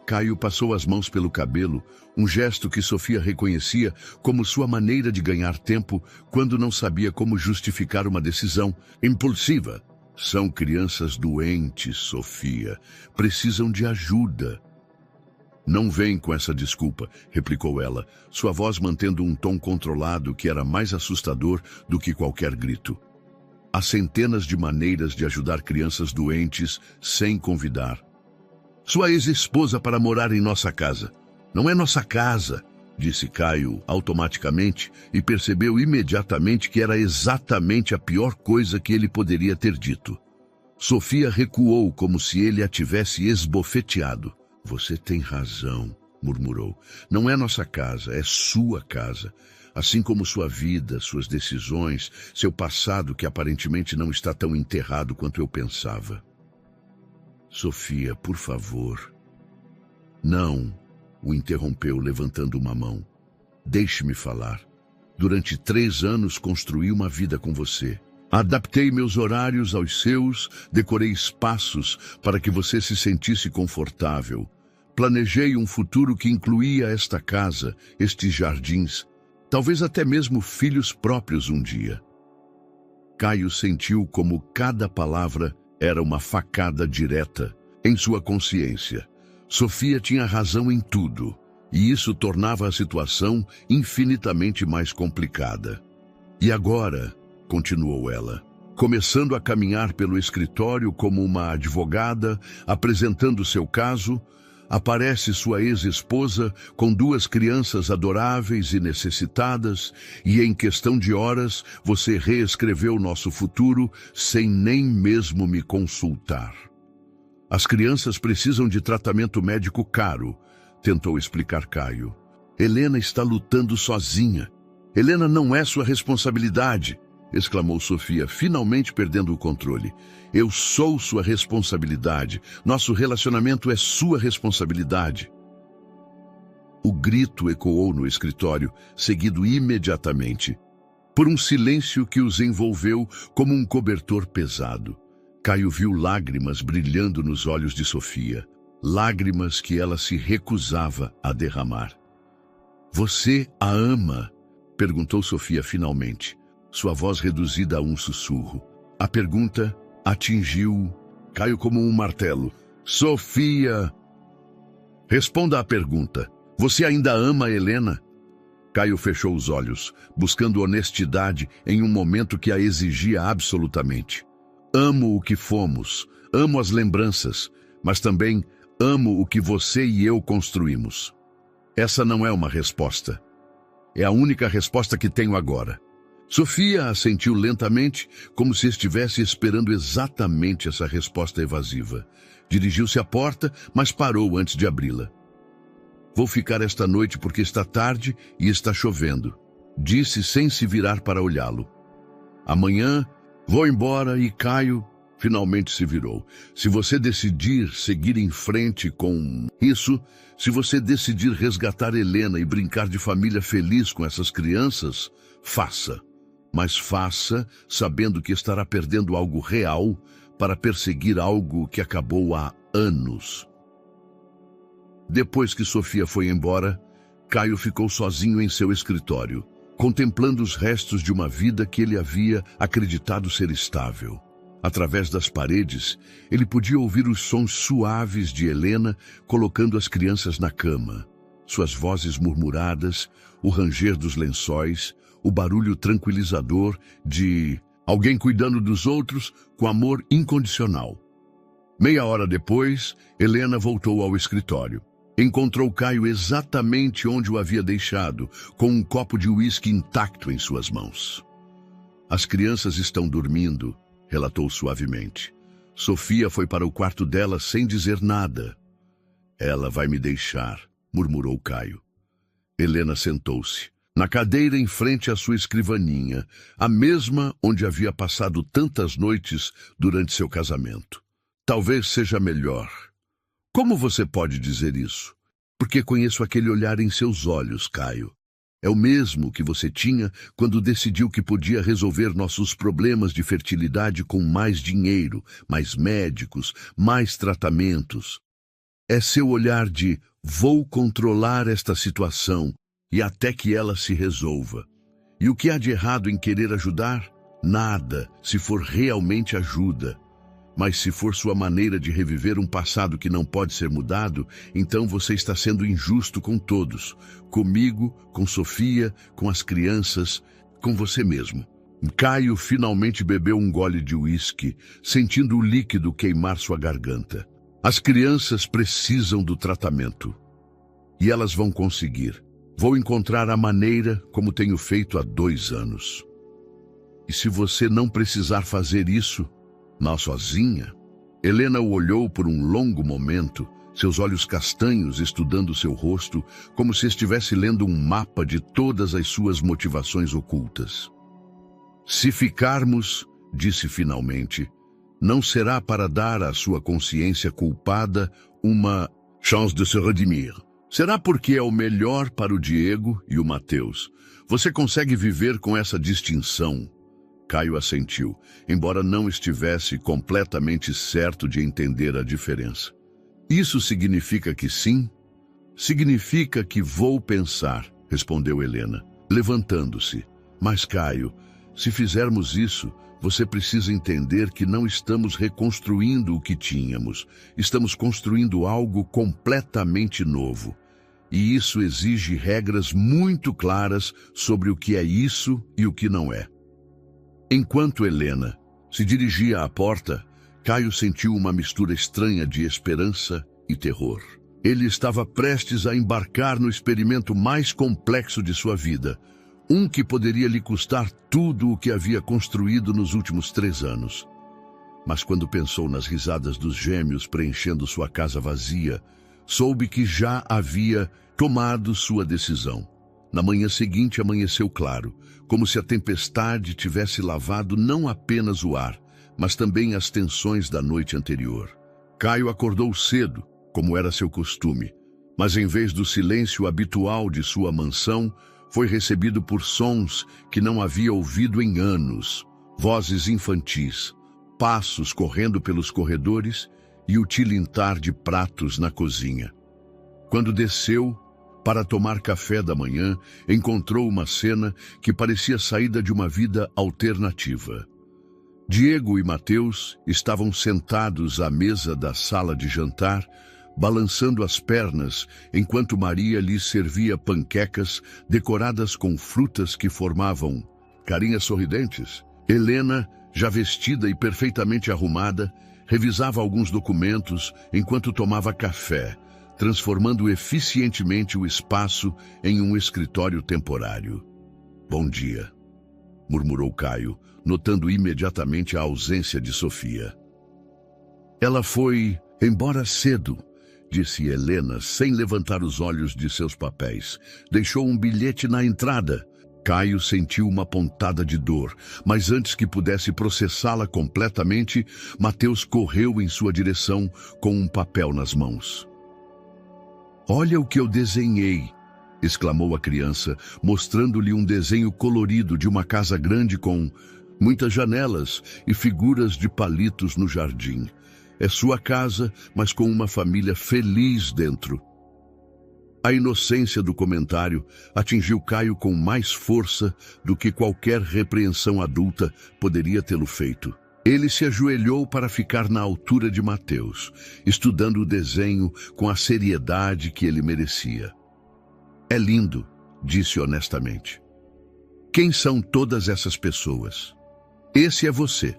Caio passou as mãos pelo cabelo, um gesto que Sofia reconhecia como sua maneira de ganhar tempo quando não sabia como justificar uma decisão impulsiva. "São crianças doentes, Sofia. Precisam de ajuda." "Não vem com essa desculpa", replicou ela, sua voz mantendo um tom controlado que era mais assustador do que qualquer grito. "Há centenas de maneiras de ajudar crianças doentes sem convidar. Sua ex-esposa para morar em nossa casa." "Não é nossa casa", disse Caio automaticamente e percebeu imediatamente que era exatamente a pior coisa que ele poderia ter dito. Sofia recuou como se ele a tivesse esbofeteado. "Você tem razão", murmurou. "Não é nossa casa, é sua casa. Assim como sua vida, suas decisões, seu passado que aparentemente não está tão enterrado quanto eu pensava." "Sofia, por favor." "Não", o interrompeu levantando uma mão. "Deixe-me falar. Durante 3 anos construí uma vida com você. Adaptei meus horários aos seus, decorei espaços para que você se sentisse confortável. Planejei um futuro que incluía esta casa, estes jardins, talvez até mesmo filhos próprios um dia." Caio sentiu como cada palavra era uma facada direta em sua consciência. Sofia tinha razão em tudo, e isso tornava a situação infinitamente mais complicada. "E agora", continuou ela, começando a caminhar pelo escritório como uma advogada, apresentando seu caso, aparece sua ex-esposa com 2 crianças adoráveis e necessitadas, e em questão de horas você reescreveu nosso futuro sem nem mesmo me consultar. "As crianças precisam de tratamento médico caro", tentou explicar Caio. "Helena está lutando sozinha. Helena não é sua responsabilidade", exclamou Sofia, finalmente perdendo o controle. "Eu sou sua responsabilidade. Nosso relacionamento é sua responsabilidade." O grito ecoou no escritório, seguido imediatamente por um silêncio que os envolveu como um cobertor pesado. Caio viu lágrimas brilhando nos olhos de Sofia, lágrimas que ela se recusava a derramar. "Você a ama?" perguntou Sofia finalmente, sua voz reduzida a um sussurro. A pergunta atingiu Caio como um martelo. "Sofia!" "Responda à pergunta. Você ainda ama Helena?" Caio fechou os olhos, buscando honestidade em um momento que a exigia absolutamente. "Amo o que fomos, amo as lembranças, mas também amo o que você e eu construímos." Essa não é uma resposta. É a única resposta que tenho agora. Sofia assentiu lentamente, como se estivesse esperando exatamente essa resposta evasiva. Dirigiu-se à porta, mas parou antes de abri-la. "Vou ficar esta noite porque está tarde e está chovendo", disse sem se virar para olhá-lo. "Amanhã vou embora." E Caio finalmente se virou. "Se você decidir seguir em frente com isso, se você decidir resgatar Helena e brincar de família feliz com essas crianças, faça. Mas faça sabendo que estará perdendo algo real para perseguir algo que acabou há anos. Depois que Sofia foi embora, Caio ficou sozinho em seu escritório, contemplando os restos de uma vida que ele havia acreditado ser estável. Através das paredes, ele podia ouvir os sons suaves de Helena colocando as crianças na cama, suas vozes murmuradas, o ranger dos lençóis, o barulho tranquilizador de alguém cuidando dos outros com amor incondicional. Meia hora depois, Helena voltou ao escritório. Encontrou Caio exatamente onde o havia deixado, com um copo de uísque intacto em suas mãos. As crianças estão dormindo, relatou suavemente. Sofia foi para o quarto dela sem dizer nada. Ela vai me deixar, murmurou Caio. Helena sentou-se, na cadeira em frente à sua escrivaninha, a mesma onde havia passado tantas noites durante seu casamento. Talvez seja melhor. Como você pode dizer isso? Porque conheço aquele olhar em seus olhos, Caio. É o mesmo que você tinha quando decidiu que podia resolver nossos problemas de fertilidade com mais dinheiro, mais médicos, mais tratamentos. É seu olhar de vou controlar esta situação e até que ela se resolva. E o que há de errado em querer ajudar? Nada, se for realmente ajuda. Mas se for sua maneira de reviver um passado que não pode ser mudado, então você está sendo injusto com todos. Comigo, com Sofia, com as crianças, com você mesmo. Caio finalmente bebeu um gole de uísque, sentindo o líquido queimar sua garganta. As crianças precisam do tratamento. E elas vão conseguir. Vou encontrar a maneira como tenho feito há 2 anos. E se você não precisar fazer isso, não sozinha? Helena o olhou por um longo momento, seus olhos castanhos estudando seu rosto, como se estivesse lendo um mapa de todas as suas motivações ocultas. Se ficarmos, disse finalmente, não será para dar à sua consciência culpada uma chance de se redimir. Será porque é o melhor para o Diego e o Mateus. Você consegue viver com essa distinção? Caio assentiu, embora não estivesse completamente certo de entender a diferença. Isso significa que sim? Significa que vou pensar, respondeu Helena, levantando-se. Mas, Caio, se fizermos isso, você precisa entender que não estamos reconstruindo o que tínhamos. Estamos construindo algo completamente novo. E isso exige regras muito claras sobre o que é isso e o que não é. Enquanto Helena se dirigia à porta, Caio sentiu uma mistura estranha de esperança e terror. Ele estava prestes a embarcar no experimento mais complexo de sua vida, um que poderia lhe custar tudo o que havia construído nos últimos 3 anos. Mas quando pensou nas risadas dos gêmeos preenchendo sua casa vazia, soube que já havia tomado sua decisão. Na manhã seguinte amanheceu claro, como se a tempestade tivesse lavado não apenas o ar, mas também as tensões da noite anterior. Caio acordou cedo, como era seu costume, mas em vez do silêncio habitual de sua mansão, foi recebido por sons que não havia ouvido em anos, vozes infantis, passos correndo pelos corredores e o tilintar de pratos na cozinha. Quando desceu, para tomar café da manhã, encontrou uma cena que parecia saída de uma vida alternativa. Diego e Mateus estavam sentados à mesa da sala de jantar, balançando as pernas, enquanto Maria lhes servia panquecas decoradas com frutas que formavam carinhas sorridentes. Helena, já vestida e perfeitamente arrumada, revisava alguns documentos enquanto tomava café, transformando eficientemente o espaço em um escritório temporário. Bom dia, murmurou Caio, notando imediatamente a ausência de Sofia. Ela foi embora cedo, disse Helena, sem levantar os olhos de seus papéis. Deixou um bilhete na entrada. Caio sentiu uma pontada de dor, mas antes que pudesse processá-la completamente, Mateus correu em sua direção com um papel nas mãos. Olha o que eu desenhei, exclamou a criança, mostrando-lhe um desenho colorido de uma casa grande com Muitas janelas e figuras de palitos no jardim. É sua casa, mas com uma família feliz dentro. A inocência do comentário atingiu Caio com mais força do que qualquer repreensão adulta poderia tê-lo feito. Ele se ajoelhou para ficar na altura de Mateus, estudando o desenho com a seriedade que ele merecia. É lindo, disse honestamente. Quem são todas essas pessoas? Esse é você,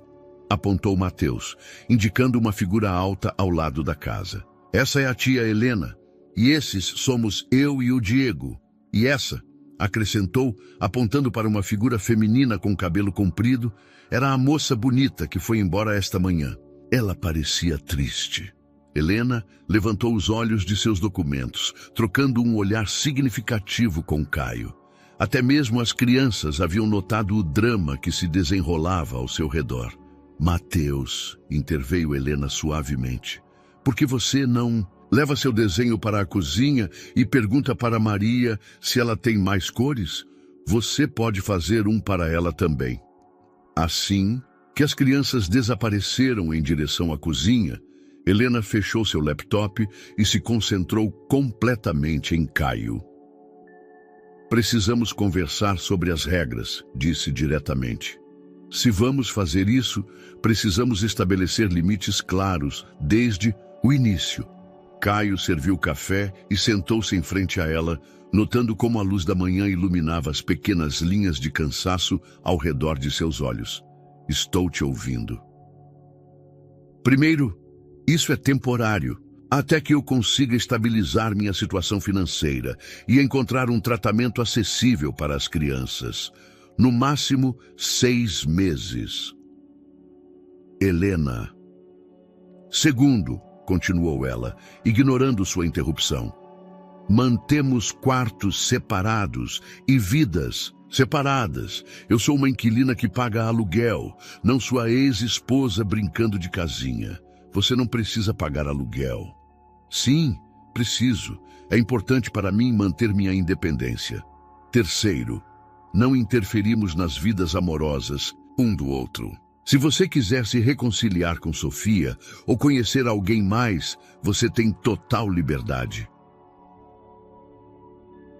apontou Mateus, indicando uma figura alta ao lado da casa. Essa é a tia Helena, e esses somos eu e o Diego. E essa, acrescentou, apontando para uma figura feminina com cabelo comprido, era a moça bonita que foi embora esta manhã. Ela parecia triste. Helena levantou os olhos de seus documentos, trocando um olhar significativo com Caio. Até mesmo as crianças haviam notado o drama que se desenrolava ao seu redor. Mateus, interveio Helena suavemente, por que você não leva seu desenho para a cozinha e pergunta para Maria se ela tem mais cores? Você pode fazer um para ela também. Assim que as crianças desapareceram em direção à cozinha, Helena fechou seu laptop e se concentrou completamente em Caio. Precisamos conversar sobre as regras, disse diretamente. Se vamos fazer isso, precisamos estabelecer limites claros desde o início. Caio serviu café e sentou-se em frente a ela, notando como a luz da manhã iluminava as pequenas linhas de cansaço ao redor de seus olhos. Estou te ouvindo. Primeiro, isso é temporário, até que eu consiga estabilizar minha situação financeira e encontrar um tratamento acessível para as crianças. No máximo 6 meses. Helena. Segundo, continuou ela, ignorando sua interrupção, mantemos quartos separados e vidas separadas. Eu sou uma inquilina que paga aluguel, não sua ex-esposa brincando de casinha. Você não precisa pagar aluguel. Sim, preciso. É importante para mim manter minha independência. Terceiro, não interferimos nas vidas amorosas um do outro. Se você quiser se reconciliar com Sofia ou conhecer alguém mais, você tem total liberdade.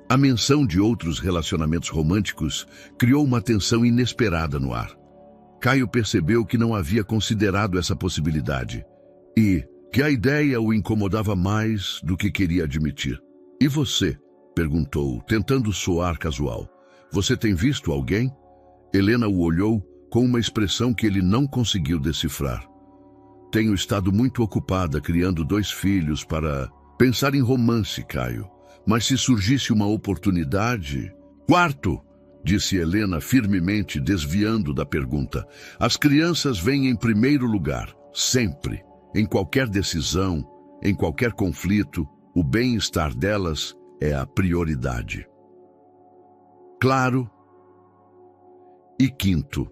A menção de outros relacionamentos românticos criou uma tensão inesperada no ar. Caio percebeu que não havia considerado essa possibilidade e que a ideia o incomodava mais do que queria admitir. E você? Perguntou, tentando soar casual. Você tem visto alguém? Helena o olhou com uma expressão que ele não conseguiu decifrar. Tenho estado muito ocupada criando 2 filhos para pensar em romance, Caio. Mas se surgisse uma oportunidade... Quarto, disse Helena firmemente, desviando da pergunta. As crianças vêm em primeiro lugar, sempre. Em qualquer decisão, em qualquer conflito, o bem-estar delas é a prioridade. Claro. E quinto,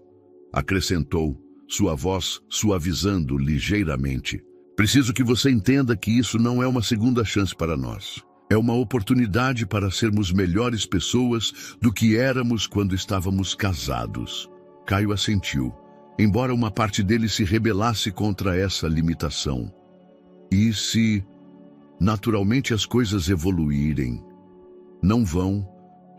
acrescentou, sua voz suavizando ligeiramente. Preciso que você entenda que isso não é uma segunda chance para nós. É uma oportunidade para sermos melhores pessoas do que éramos quando estávamos casados. Caio assentiu, embora uma parte dele se rebelasse contra essa limitação. E se, naturalmente, as coisas evoluírem? Não vão,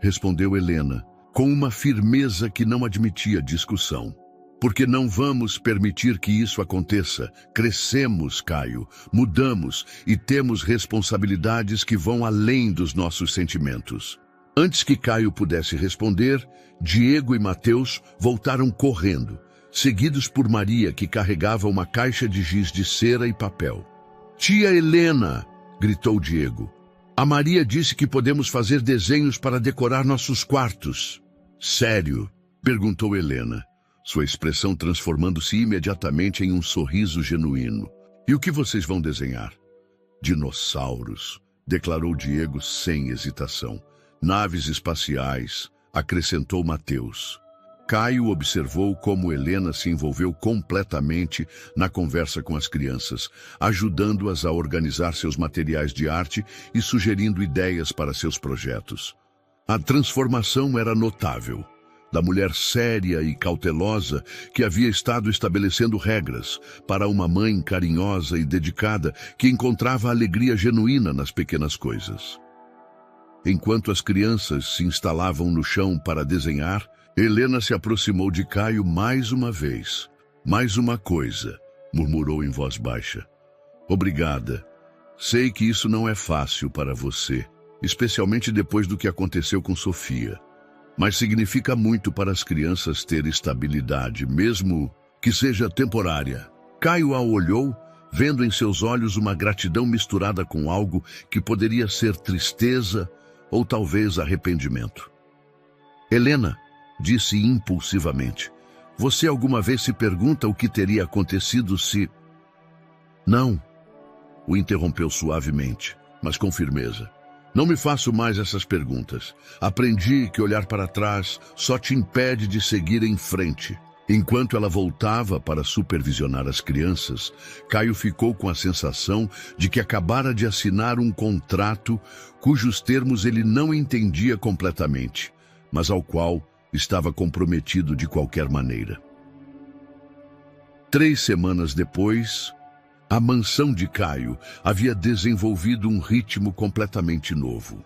respondeu Helena, com uma firmeza que não admitia discussão. Porque não vamos permitir que isso aconteça. Crescemos, Caio, mudamos e temos responsabilidades que vão além dos nossos sentimentos. Antes que Caio pudesse responder, Diego e Mateus voltaram correndo, seguidos por Maria, que carregava uma caixa de giz de cera e papel. Tia Helena, gritou Diego. A Maria disse que podemos fazer desenhos para decorar nossos quartos. Sério? Perguntou Helena, sua expressão transformando-se imediatamente em um sorriso genuíno. E o que vocês vão desenhar? Dinossauros, declarou Diego sem hesitação. Naves espaciais, acrescentou Mateus. Caio observou como Helena se envolveu completamente na conversa com as crianças, ajudando-as a organizar seus materiais de arte e sugerindo ideias para seus projetos. A transformação era notável. da mulher séria e cautelosa que havia estado estabelecendo regras, para uma mãe carinhosa e dedicada que encontrava alegria genuína nas pequenas coisas. Enquanto as crianças se instalavam no chão para desenhar, Helena se aproximou de Caio mais uma vez. Mais uma coisa, murmurou em voz baixa. Obrigada. Sei que isso não é fácil para você, especialmente depois do que aconteceu com Sofia. Mas significa muito para as crianças ter estabilidade, mesmo que seja temporária. Caio a olhou, vendo em seus olhos uma gratidão misturada com algo que poderia ser tristeza ou talvez arrependimento. Helena, disse impulsivamente, você alguma vez se pergunta o que teria acontecido se... Não, o interrompeu suavemente, mas com firmeza. Não me faço mais essas perguntas. Aprendi que olhar para trás só te impede de seguir em frente. Enquanto ela voltava para supervisionar as crianças, Caio ficou com a sensação de que acabara de assinar um contrato cujos termos ele não entendia completamente, mas ao qual estava comprometido de qualquer maneira. 3 semanas depois, a mansão de Caio havia desenvolvido um ritmo completamente novo.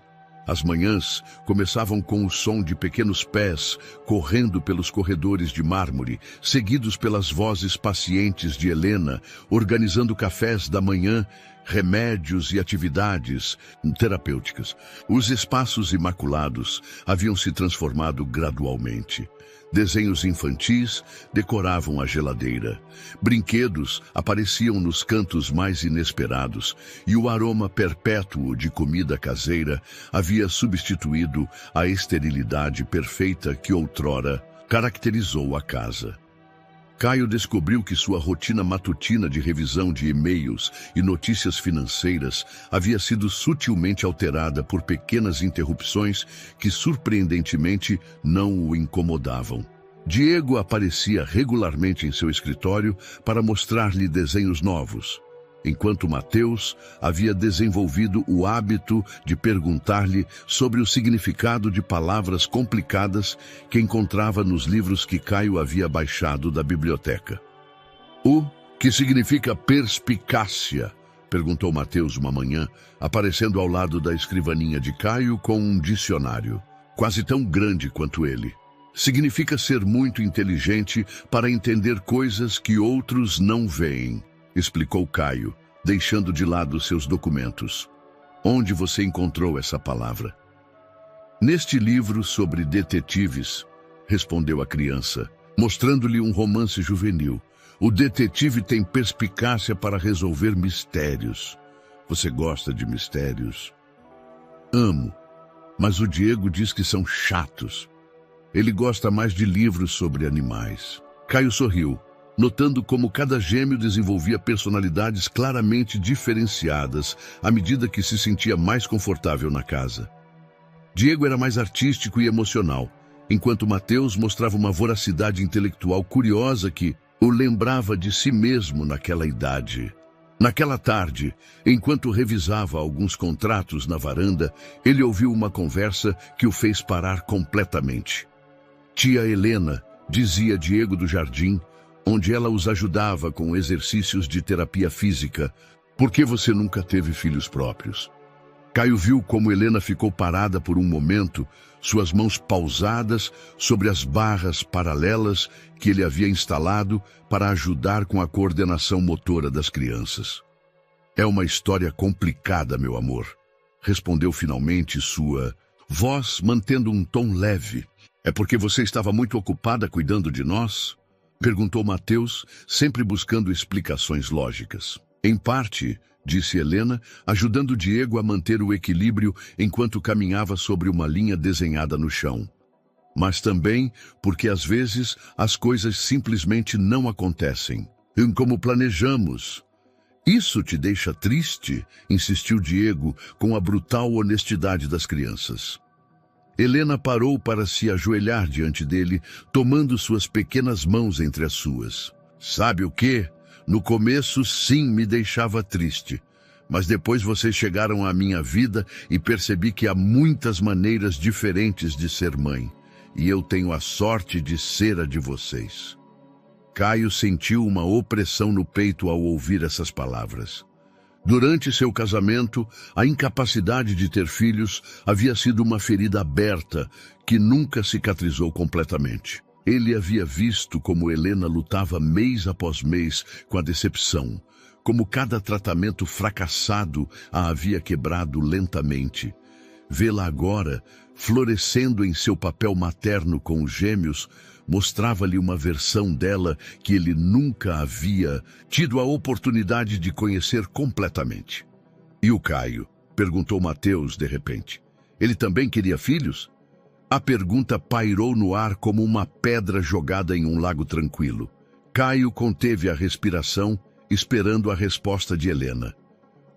As manhãs começavam com o som de pequenos pés correndo pelos corredores de mármore, seguidos pelas vozes pacientes de Helena, organizando cafés da manhã, remédios e atividades terapêuticas. Os espaços imaculados haviam se transformado gradualmente. Desenhos infantis decoravam a geladeira. Brinquedos apareciam nos cantos mais inesperados e o aroma perpétuo de comida caseira havia substituído a esterilidade perfeita que outrora caracterizou a casa. Caio descobriu que sua rotina matutina de revisão de e-mails e notícias financeiras havia sido sutilmente alterada por pequenas interrupções que, surpreendentemente, não o incomodavam. Diego aparecia regularmente em seu escritório para mostrar-lhe desenhos novos, enquanto Mateus havia desenvolvido o hábito de perguntar-lhe sobre o significado de palavras complicadas que encontrava nos livros que Caio havia baixado da biblioteca. O que significa perspicácia? Perguntou Mateus uma manhã, aparecendo ao lado da escrivaninha de Caio com um dicionário, quase tão grande quanto ele. Significa ser muito inteligente para entender coisas que outros não veem, explicou Caio, deixando de lado seus documentos. Onde você encontrou essa palavra? Neste livro sobre detetives, respondeu a criança, mostrando-lhe um romance juvenil. O detetive tem perspicácia para resolver mistérios. Você gosta de mistérios? Amo, mas o Diego diz que são chatos. Ele gosta mais de livros sobre animais. Caio sorriu, notando como cada gêmeo desenvolvia personalidades claramente diferenciadas à medida que se sentia mais confortável na casa. Diego era mais artístico e emocional, enquanto Mateus mostrava uma voracidade intelectual curiosa que o lembrava de si mesmo naquela idade. Naquela tarde, enquanto revisava alguns contratos na varanda, ele ouviu uma conversa que o fez parar completamente. Tia Helena, dizia Diego do Jardim, onde ela os ajudava com exercícios de terapia física. Por que você nunca teve filhos próprios? Caio viu como Helena ficou parada por um momento, suas mãos pausadas sobre as barras paralelas que ele havia instalado para ajudar com a coordenação motora das crianças. É uma história complicada, meu amor, respondeu finalmente sua voz, mantendo um tom leve. É porque você estava muito ocupada cuidando de nós? Perguntou Mateus, sempre buscando explicações lógicas. Em parte, disse Helena, ajudando Diego a manter o equilíbrio enquanto caminhava sobre uma linha desenhada no chão. Mas também porque às vezes as coisas simplesmente não acontecem como planejamos. Isso te deixa triste? Insistiu Diego com a brutal honestidade das crianças. Helena parou para se ajoelhar diante dele, tomando suas pequenas mãos entre as suas. Sabe o quê? No começo, sim, me deixava triste. Mas depois vocês chegaram à minha vida e percebi que há muitas maneiras diferentes de ser mãe. e eu tenho a sorte de ser a de vocês. Caio sentiu uma opressão no peito ao ouvir essas palavras. Durante seu casamento, a incapacidade de ter filhos havia sido uma ferida aberta que nunca cicatrizou completamente. Ele havia visto como Helena lutava mês após mês com a decepção, como cada tratamento fracassado a havia quebrado lentamente. Vê-la agora, florescendo em seu papel materno com os gêmeos, mostrava-lhe uma versão dela que ele nunca havia tido a oportunidade de conhecer completamente. E o Caio? Perguntou Mateus de repente. Ele também queria filhos? A pergunta pairou no ar como uma pedra jogada em um lago tranquilo. Caio conteve a respiração, esperando a resposta de Helena.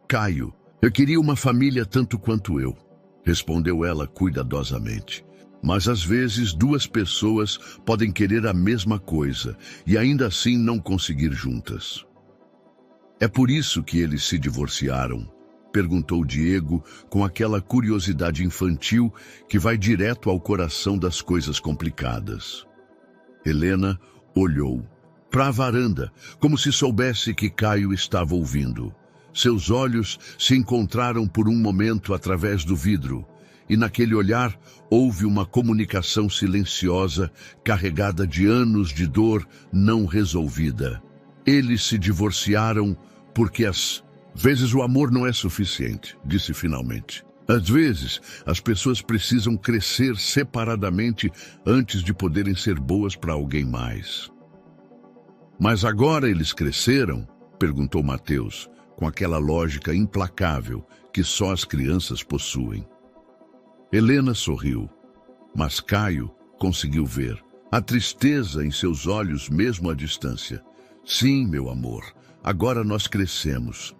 Caio, eu queria uma família tanto quanto eu, respondeu ela cuidadosamente. Mas às vezes duas pessoas podem querer a mesma coisa e ainda assim não conseguir juntas. É por isso que eles se divorciaram? Perguntou Diego com aquela curiosidade infantil que vai direto ao coração das coisas complicadas. Helena olhou para a varanda, como se soubesse que Caio estava ouvindo. Seus olhos se encontraram por um momento através do vidro, e naquele olhar houve uma comunicação silenciosa, carregada de anos de dor não resolvida. Eles se divorciaram porque às vezes o amor não é suficiente, disse finalmente. Às vezes, as pessoas precisam crescer separadamente antes de poderem ser boas para alguém mais. Mas agora eles cresceram? Perguntou Mateus, com aquela lógica implacável que só as crianças possuem. Helena sorriu, mas Caio conseguiu ver a tristeza em seus olhos mesmo à distância. Sim, meu amor, agora nós crescemos.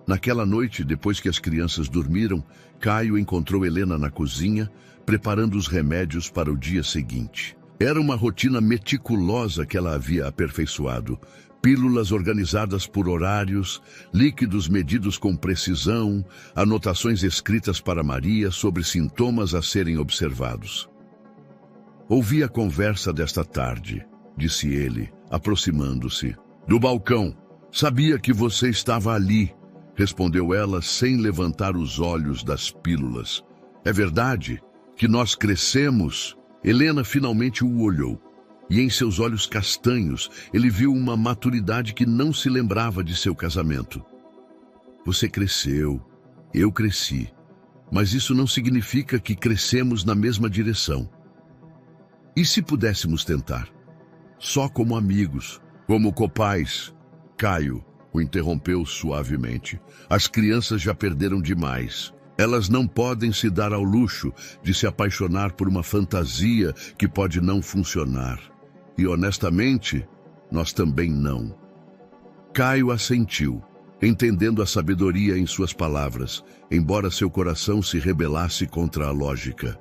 Naquela noite, depois que as crianças dormiram, Caio encontrou Helena na cozinha, preparando os remédios para o dia seguinte. Era uma rotina meticulosa que ela havia aperfeiçoado. Pílulas organizadas por horários, líquidos medidos com precisão, anotações escritas para Maria sobre sintomas a serem observados. Ouvi a conversa desta tarde, disse ele, aproximando-se. Do balcão. Sabia que você estava ali, respondeu ela sem levantar os olhos das pílulas. É verdade que nós crescemos? Helena finalmente o olhou. E em seus olhos castanhos, ele viu uma maturidade que não se lembrava de seu casamento. Você cresceu, eu cresci, mas isso não significa que crescemos na mesma direção. E se pudéssemos tentar? Só como amigos, como copais. Caio o interrompeu suavemente. As crianças já perderam demais. Elas não podem se dar ao luxo de se apaixonar por uma fantasia que pode não funcionar. E, honestamente, nós também não. Caio assentiu, entendendo a sabedoria em suas palavras, embora seu coração se rebelasse contra a lógica.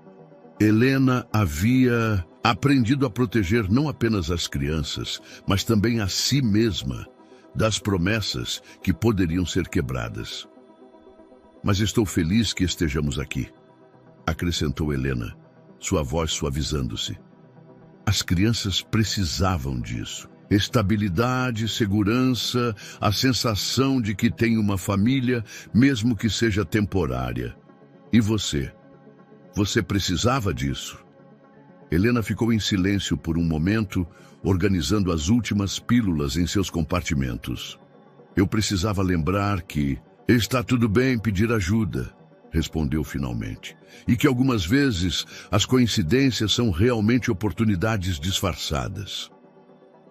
Helena havia aprendido a proteger não apenas as crianças, mas também a si mesma, das promessas que poderiam ser quebradas. Mas estou feliz que estejamos aqui, acrescentou Helena, sua voz suavizando-se. As crianças precisavam disso. Estabilidade, segurança, a sensação de que tem uma família, mesmo que seja temporária. E você? Você precisava disso? Helena ficou em silêncio por um momento, organizando as últimas pílulas em seus compartimentos. Eu precisava lembrar que está tudo bem pedir ajuda, respondeu finalmente, e que algumas vezes as coincidências são realmente oportunidades disfarçadas.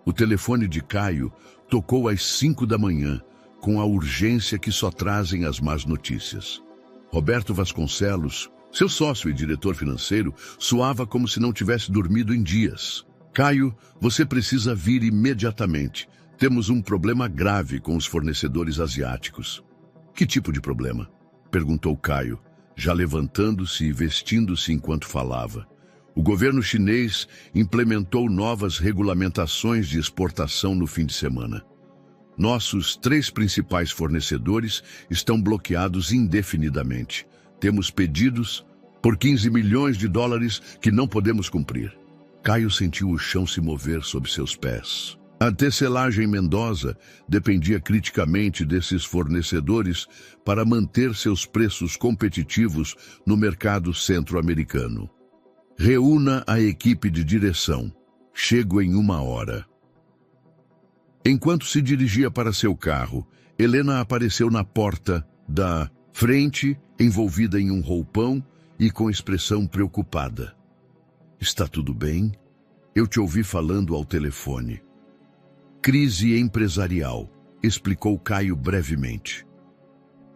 O telefone de Caio tocou às 5 da manhã, com a urgência que só trazem as más notícias. Roberto Vasconcelos, seu sócio e diretor financeiro, soava como se não tivesse dormido em dias. Caio, você precisa vir imediatamente. Temos um problema grave com os fornecedores asiáticos. Que tipo de problema? Perguntou Caio, já levantando-se e vestindo-se enquanto falava. O governo chinês implementou novas regulamentações de exportação no fim de semana. Nossos 3 principais fornecedores estão bloqueados indefinidamente. Temos pedidos por 15 milhões de dólares que não podemos cumprir. Caio sentiu o chão se mover sob seus pés. A tecelagem Mendoza dependia criticamente desses fornecedores para manter seus preços competitivos no mercado centro-americano. Reúna a equipe de direção. Chego em 1 hora. Enquanto se dirigia para seu carro, Helena apareceu na porta da frente, envolvida em um roupão e com expressão preocupada. Está tudo bem? Eu te ouvi falando ao telefone. Crise empresarial, explicou Caio brevemente.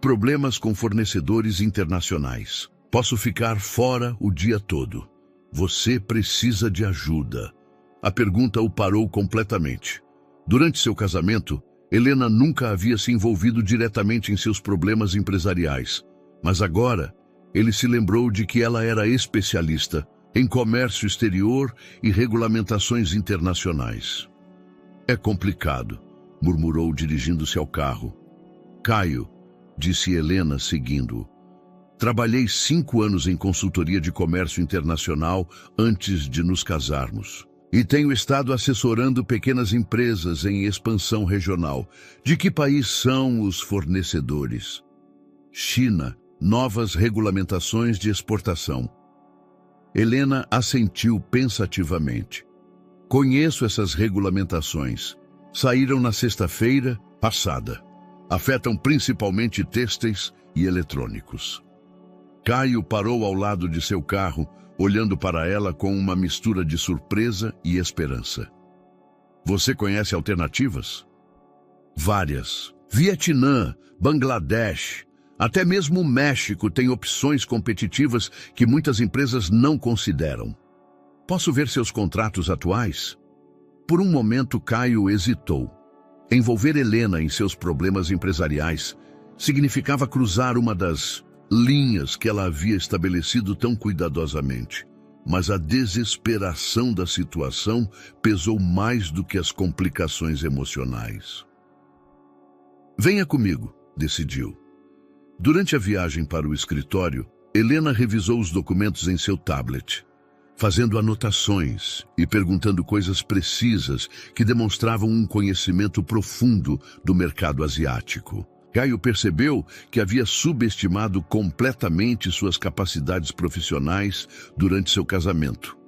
Problemas com fornecedores internacionais. Posso ficar fora o dia todo. Você precisa de ajuda. A pergunta o parou completamente. Durante seu casamento, Helena nunca havia se envolvido diretamente em seus problemas empresariais, mas agora ele se lembrou de que ela era especialista em comércio exterior e regulamentações internacionais. É complicado, murmurou dirigindo-se ao carro. Caio, disse Helena seguindo-o. Trabalhei 5 anos em consultoria de comércio internacional antes de nos casarmos. E tenho estado assessorando pequenas empresas em expansão regional. De que país são os fornecedores? China, novas regulamentações de exportação. Helena assentiu pensativamente. Conheço essas regulamentações. Saíram na sexta-feira passada. Afetam principalmente têxteis e eletrônicos. Caio parou ao lado de seu carro, olhando para ela com uma mistura de surpresa e esperança. Você conhece alternativas? Várias. Vietnã, Bangladesh, até mesmo o México tem opções competitivas que muitas empresas não consideram. Posso ver seus contratos atuais? Por um momento, Caio hesitou. Envolver Helena em seus problemas empresariais significava cruzar uma das linhas que ela havia estabelecido tão cuidadosamente. Mas a desesperação da situação pesou mais do que as complicações emocionais. Venha comigo, decidiu. Durante a viagem para o escritório, Helena revisou os documentos em seu tablet, fazendo anotações e perguntando coisas precisas que demonstravam um conhecimento profundo do mercado asiático. Caio percebeu que havia subestimado completamente suas capacidades profissionais durante seu casamento.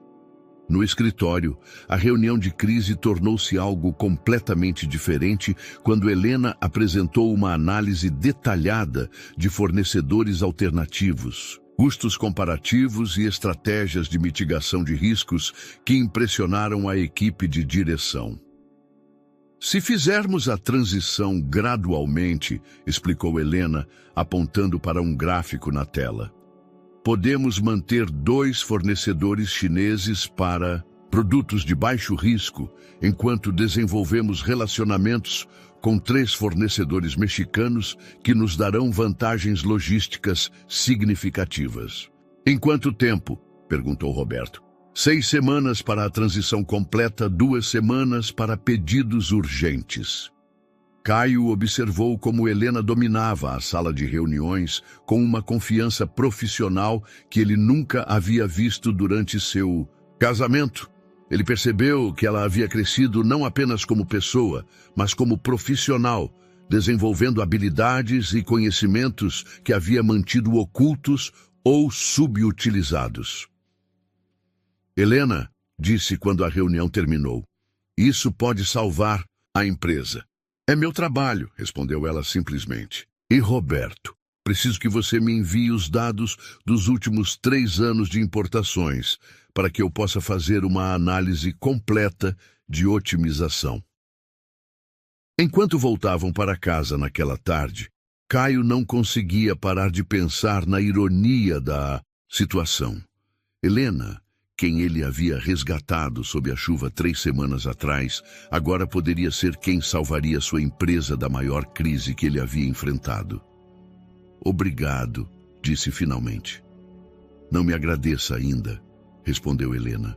No escritório, a reunião de crise tornou-se algo completamente diferente quando Helena apresentou uma análise detalhada de fornecedores alternativos, custos comparativos e estratégias de mitigação de riscos que impressionaram a equipe de direção. Se fizermos a transição gradualmente, explicou Helena, apontando para um gráfico na tela, podemos manter 2 fornecedores chineses para produtos de baixo risco, enquanto desenvolvemos relacionamentos com 3 fornecedores mexicanos que nos darão vantagens logísticas significativas. Em quanto tempo? Perguntou Roberto. 6 semanas para a transição completa, 2 semanas para pedidos urgentes. Caio observou como Helena dominava a sala de reuniões com uma confiança profissional que ele nunca havia visto durante seu casamento. Ele percebeu que ela havia crescido não apenas como pessoa, mas como profissional, desenvolvendo habilidades e conhecimentos que havia mantido ocultos ou subutilizados. Helena, disse quando a reunião terminou, isso pode salvar a empresa. É meu trabalho, respondeu ela simplesmente. E Roberto, preciso que você me envie os dados dos últimos 3 anos de importações, para que eu possa fazer uma análise completa de otimização. Enquanto voltavam para casa naquela tarde, Caio não conseguia parar de pensar na ironia da situação. Helena, quem ele havia resgatado sob a chuva 3 semanas atrás, agora poderia ser quem salvaria sua empresa da maior crise que ele havia enfrentado. Obrigado, disse finalmente. Não me agradeça ainda, respondeu Helena.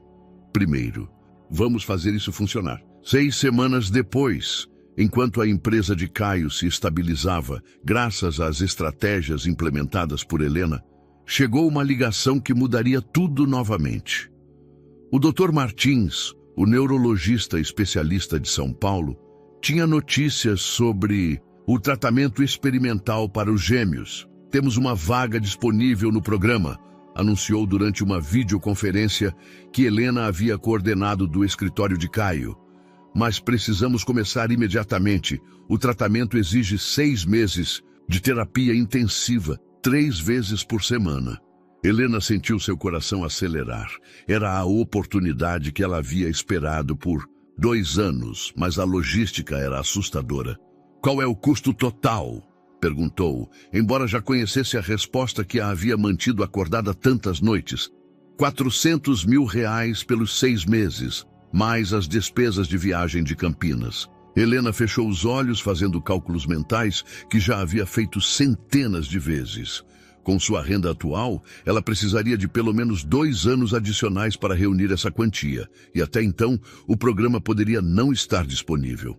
Primeiro, vamos fazer isso funcionar. 6 semanas depois, enquanto a empresa de Caio se estabilizava, graças às estratégias implementadas por Helena, chegou uma ligação que mudaria tudo novamente. O Dr. Martins, o neurologista especialista de São Paulo, tinha notícias sobre o tratamento experimental para os gêmeos. Temos uma vaga disponível no programa, anunciou durante uma videoconferência que Helena havia coordenado do escritório de Caio. Mas precisamos começar imediatamente. O tratamento exige 6 meses de terapia intensiva, 3 vezes por semana. Helena sentiu seu coração acelerar. Era a oportunidade que ela havia esperado por 2 anos, mas a logística era assustadora. Qual é o custo total? Perguntou, embora já conhecesse a resposta que a havia mantido acordada tantas noites. 400 mil reais pelos 6 meses, mais as despesas de viagem de Campinas. Helena fechou os olhos fazendo cálculos mentais que já havia feito centenas de vezes. Com sua renda atual, ela precisaria de pelo menos 2 anos adicionais para reunir essa quantia, e até então o programa poderia não estar disponível.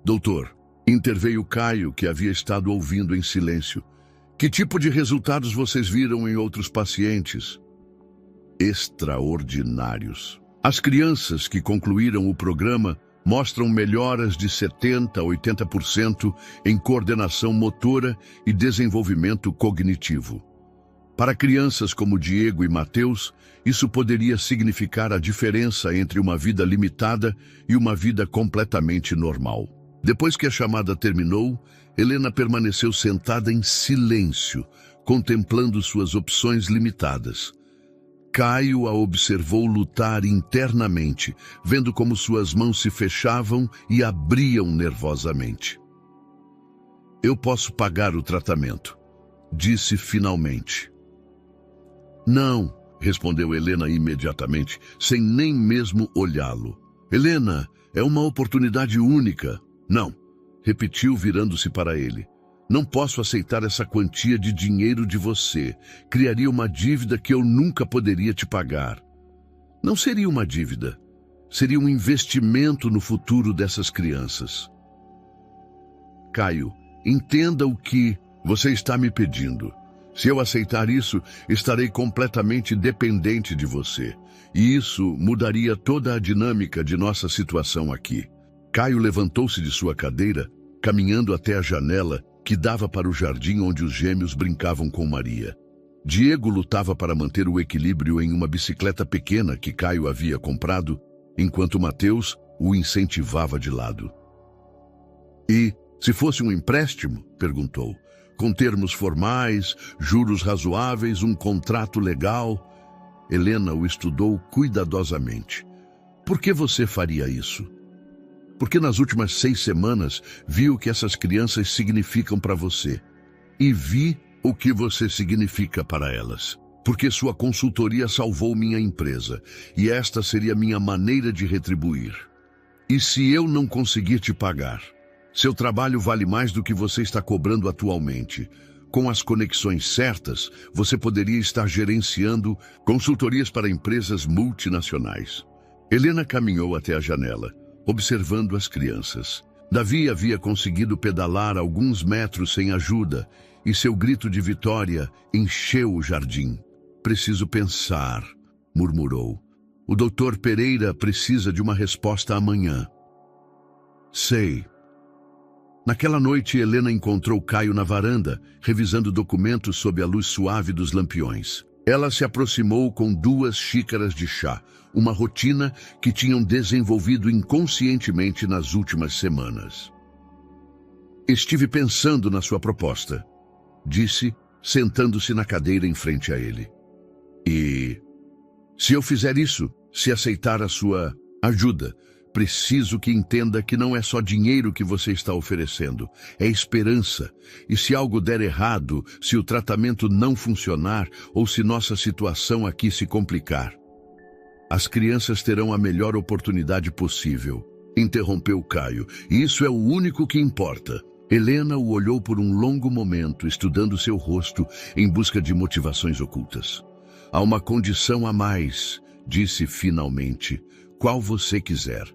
Doutor, interveio Caio, que havia estado ouvindo em silêncio. Que tipo de resultados vocês viram em outros pacientes? Extraordinários. As crianças que concluíram o programa mostram melhoras de 70% a 80% em coordenação motora e desenvolvimento cognitivo. Para crianças como Diego e Mateus, isso poderia significar a diferença entre uma vida limitada e uma vida completamente normal. Depois que a chamada terminou, Helena permaneceu sentada em silêncio, contemplando suas opções limitadas. Caio a observou lutar internamente, vendo como suas mãos se fechavam e abriam nervosamente. Eu posso pagar o tratamento, disse finalmente. Não, respondeu Helena imediatamente, sem nem mesmo olhá-lo. Helena, é uma oportunidade única. Não, repetiu virando-se para ele. Não posso aceitar essa quantia de dinheiro de você. Criaria uma dívida que eu nunca poderia te pagar. Não seria uma dívida. Seria um investimento no futuro dessas crianças. Caio, entenda o que você está me pedindo. Se eu aceitar isso, estarei completamente dependente de você. E isso mudaria toda a dinâmica de nossa situação aqui. Caio levantou-se de sua cadeira, caminhando até a janela que dava para o jardim onde os gêmeos brincavam com Maria. Diego lutava para manter o equilíbrio em uma bicicleta pequena que Caio havia comprado, enquanto Mateus o incentivava de lado. E, se fosse um empréstimo? Perguntou. Com termos formais, juros razoáveis, um contrato legal? Helena o estudou cuidadosamente. Por que você faria isso? Porque nas últimas 6 semanas vi o que essas crianças significam para você. E vi o que você significa para elas. Porque sua consultoria salvou minha empresa, e esta seria minha maneira de retribuir. E se eu não conseguir te pagar? Seu trabalho vale mais do que você está cobrando atualmente. Com as conexões certas, você poderia estar gerenciando consultorias para empresas multinacionais. Helena caminhou até a janela, observando as crianças. Davi havia conseguido pedalar alguns metros sem ajuda, e seu grito de vitória encheu o jardim. Preciso pensar, murmurou. O Dr. Pereira precisa de uma resposta amanhã. Sei. Naquela noite, Helena encontrou Caio na varanda, revisando documentos sob a luz suave dos lampiões. Ela se aproximou com 2 xícaras de chá, uma rotina que tinham desenvolvido inconscientemente nas últimas semanas. Estive pensando na sua proposta, disse, sentando-se na cadeira em frente a ele. E se eu fizer isso, se aceitar a sua ajuda, preciso que entenda que não é só dinheiro que você está oferecendo, é esperança. E se algo der errado, se o tratamento não funcionar ou se nossa situação aqui se complicar, as crianças terão a melhor oportunidade possível, interrompeu Caio. E isso é o único que importa. Helena o olhou por um longo momento, estudando seu rosto em busca de motivações ocultas. Há uma condição a mais, disse finalmente. Qual você quiser.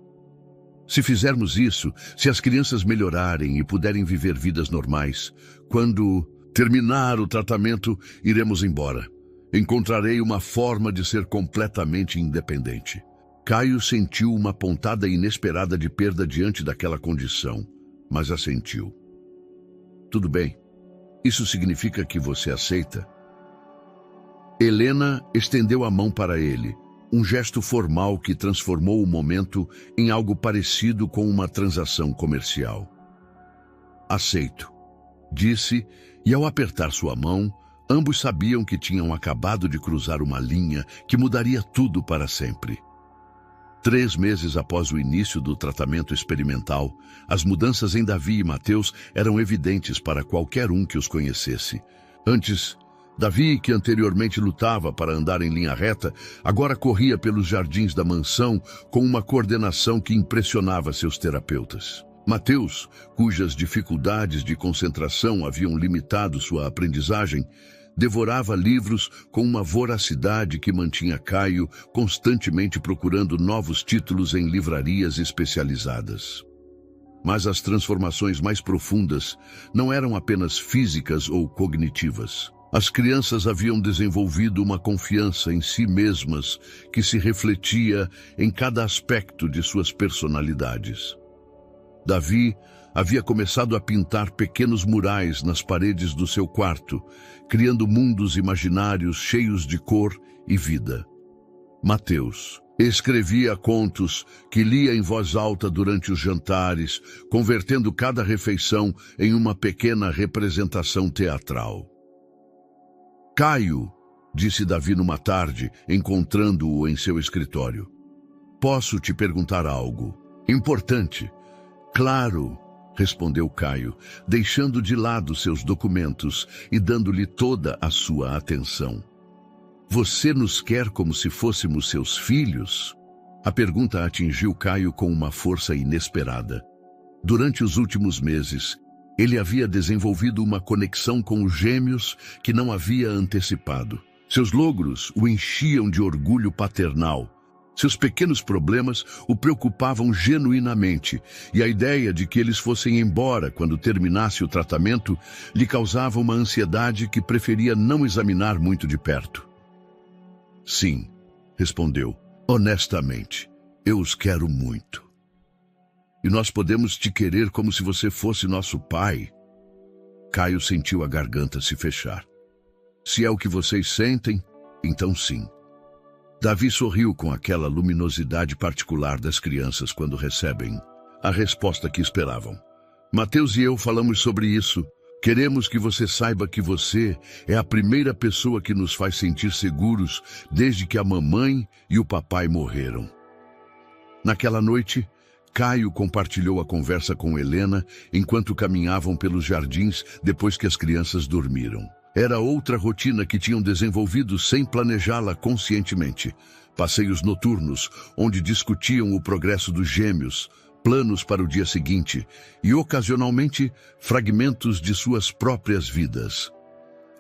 Se fizermos isso, se as crianças melhorarem e puderem viver vidas normais, quando terminar o tratamento, iremos embora. Encontrarei uma forma de ser completamente independente. Caio sentiu uma pontada inesperada de perda diante daquela condição, mas assentiu. Tudo bem. Isso significa que você aceita? Helena estendeu a mão para ele, um gesto formal que transformou o momento em algo parecido com uma transação comercial. Aceito, disse, e ao apertar sua mão, ambos sabiam que tinham acabado de cruzar uma linha que mudaria tudo para sempre. 3 meses após o início do tratamento experimental, as mudanças em Davi e Mateus eram evidentes para qualquer um que os conhecesse. Antes, Davi, que anteriormente lutava para andar em linha reta, agora corria pelos jardins da mansão com uma coordenação que impressionava seus terapeutas. Mateus, cujas dificuldades de concentração haviam limitado sua aprendizagem, devorava livros com uma voracidade que mantinha Caio constantemente procurando novos títulos em livrarias especializadas. Mas as transformações mais profundas não eram apenas físicas ou cognitivas. As crianças haviam desenvolvido uma confiança em si mesmas que se refletia em cada aspecto de suas personalidades. Davi havia começado a pintar pequenos murais nas paredes do seu quarto, criando mundos imaginários cheios de cor e vida. Mateus escrevia contos que lia em voz alta durante os jantares, convertendo cada refeição em uma pequena representação teatral. Caio, disse Davi numa tarde, encontrando-o em seu escritório. Posso te perguntar algo importante? Claro, respondeu Caio, deixando de lado seus documentos e dando-lhe toda a sua atenção. Você nos quer como se fôssemos seus filhos? A pergunta atingiu Caio com uma força inesperada. Durante os últimos meses, ele havia desenvolvido uma conexão com os gêmeos que não havia antecipado. Seus logros o enchiam de orgulho paternal. Seus pequenos problemas o preocupavam genuinamente, e a ideia de que eles fossem embora quando terminasse o tratamento lhe causava uma ansiedade que preferia não examinar muito de perto. Sim, respondeu, honestamente, eu os quero muito. E nós podemos te querer como se você fosse nosso pai. Caio sentiu a garganta se fechar. Se é o que vocês sentem, então sim. Davi sorriu com aquela luminosidade particular das crianças quando recebem a resposta que esperavam. Mateus e eu falamos sobre isso. Queremos que você saiba que você é a primeira pessoa que nos faz sentir seguros desde que a mamãe e o papai morreram. Naquela noite, Caio compartilhou a conversa com Helena enquanto caminhavam pelos jardins depois que as crianças dormiram. Era outra rotina que tinham desenvolvido sem planejá-la conscientemente. Passeios noturnos, onde discutiam o progresso dos gêmeos, planos para o dia seguinte e, ocasionalmente, fragmentos de suas próprias vidas.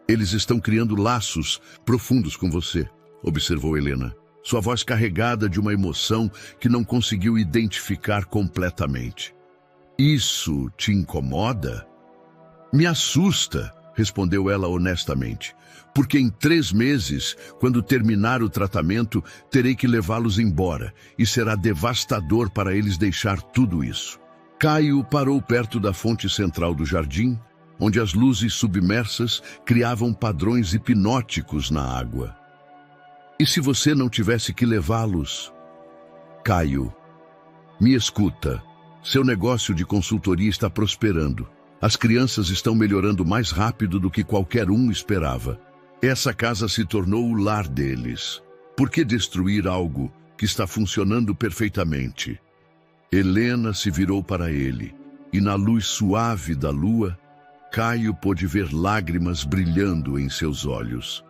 Eles estão criando laços profundos com você, observou Helena, sua voz carregada de uma emoção que não conseguiu identificar completamente. Isso te incomoda? Me assusta, respondeu ela honestamente, porque em 3 meses, quando terminar o tratamento, terei que levá-los embora e será devastador para eles deixar tudo isso. Caio parou perto da fonte central do jardim, onde as luzes submersas criavam padrões hipnóticos na água. E se você não tivesse que levá-los? Caio, me escuta, seu negócio de consultoria está prosperando. As crianças estão melhorando mais rápido do que qualquer um esperava. Essa casa se tornou o lar deles. Por que destruir algo que está funcionando perfeitamente? Helena se virou para ele, e na luz suave da lua, Caio pôde ver lágrimas brilhando em seus olhos.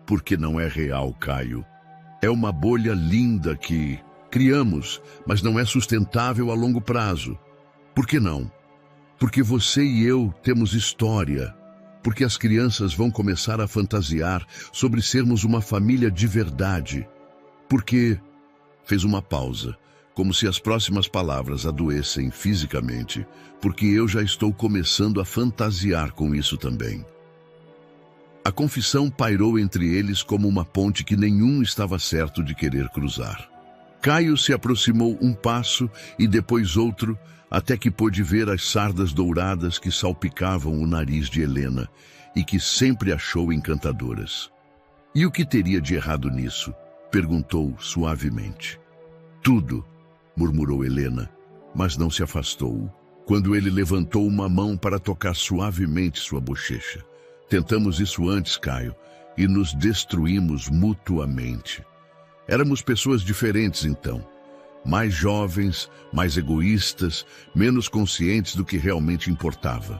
Porque não é real, Caio. É uma bolha linda que criamos, mas não é sustentável a longo prazo. Por que não? Porque você e eu temos história. Porque as crianças vão começar a fantasiar sobre sermos uma família de verdade. Porque... Fez uma pausa, como se as próximas palavras adoecem fisicamente, porque eu já estou começando a fantasiar com isso também. A confissão pairou entre eles como uma ponte que nenhum estava certo de querer cruzar. Caio se aproximou um passo e depois outro, até que pôde ver as sardas douradas que salpicavam o nariz de Helena e que sempre achou encantadoras. E o que teria de errado nisso? Perguntou suavemente. Tudo, murmurou Helena, mas não se afastou, quando ele levantou uma mão para tocar suavemente sua bochecha. Tentamos isso antes, Caio, e nos destruímos mutuamente. Éramos pessoas diferentes então, mais jovens, mais egoístas, menos conscientes do que realmente importava.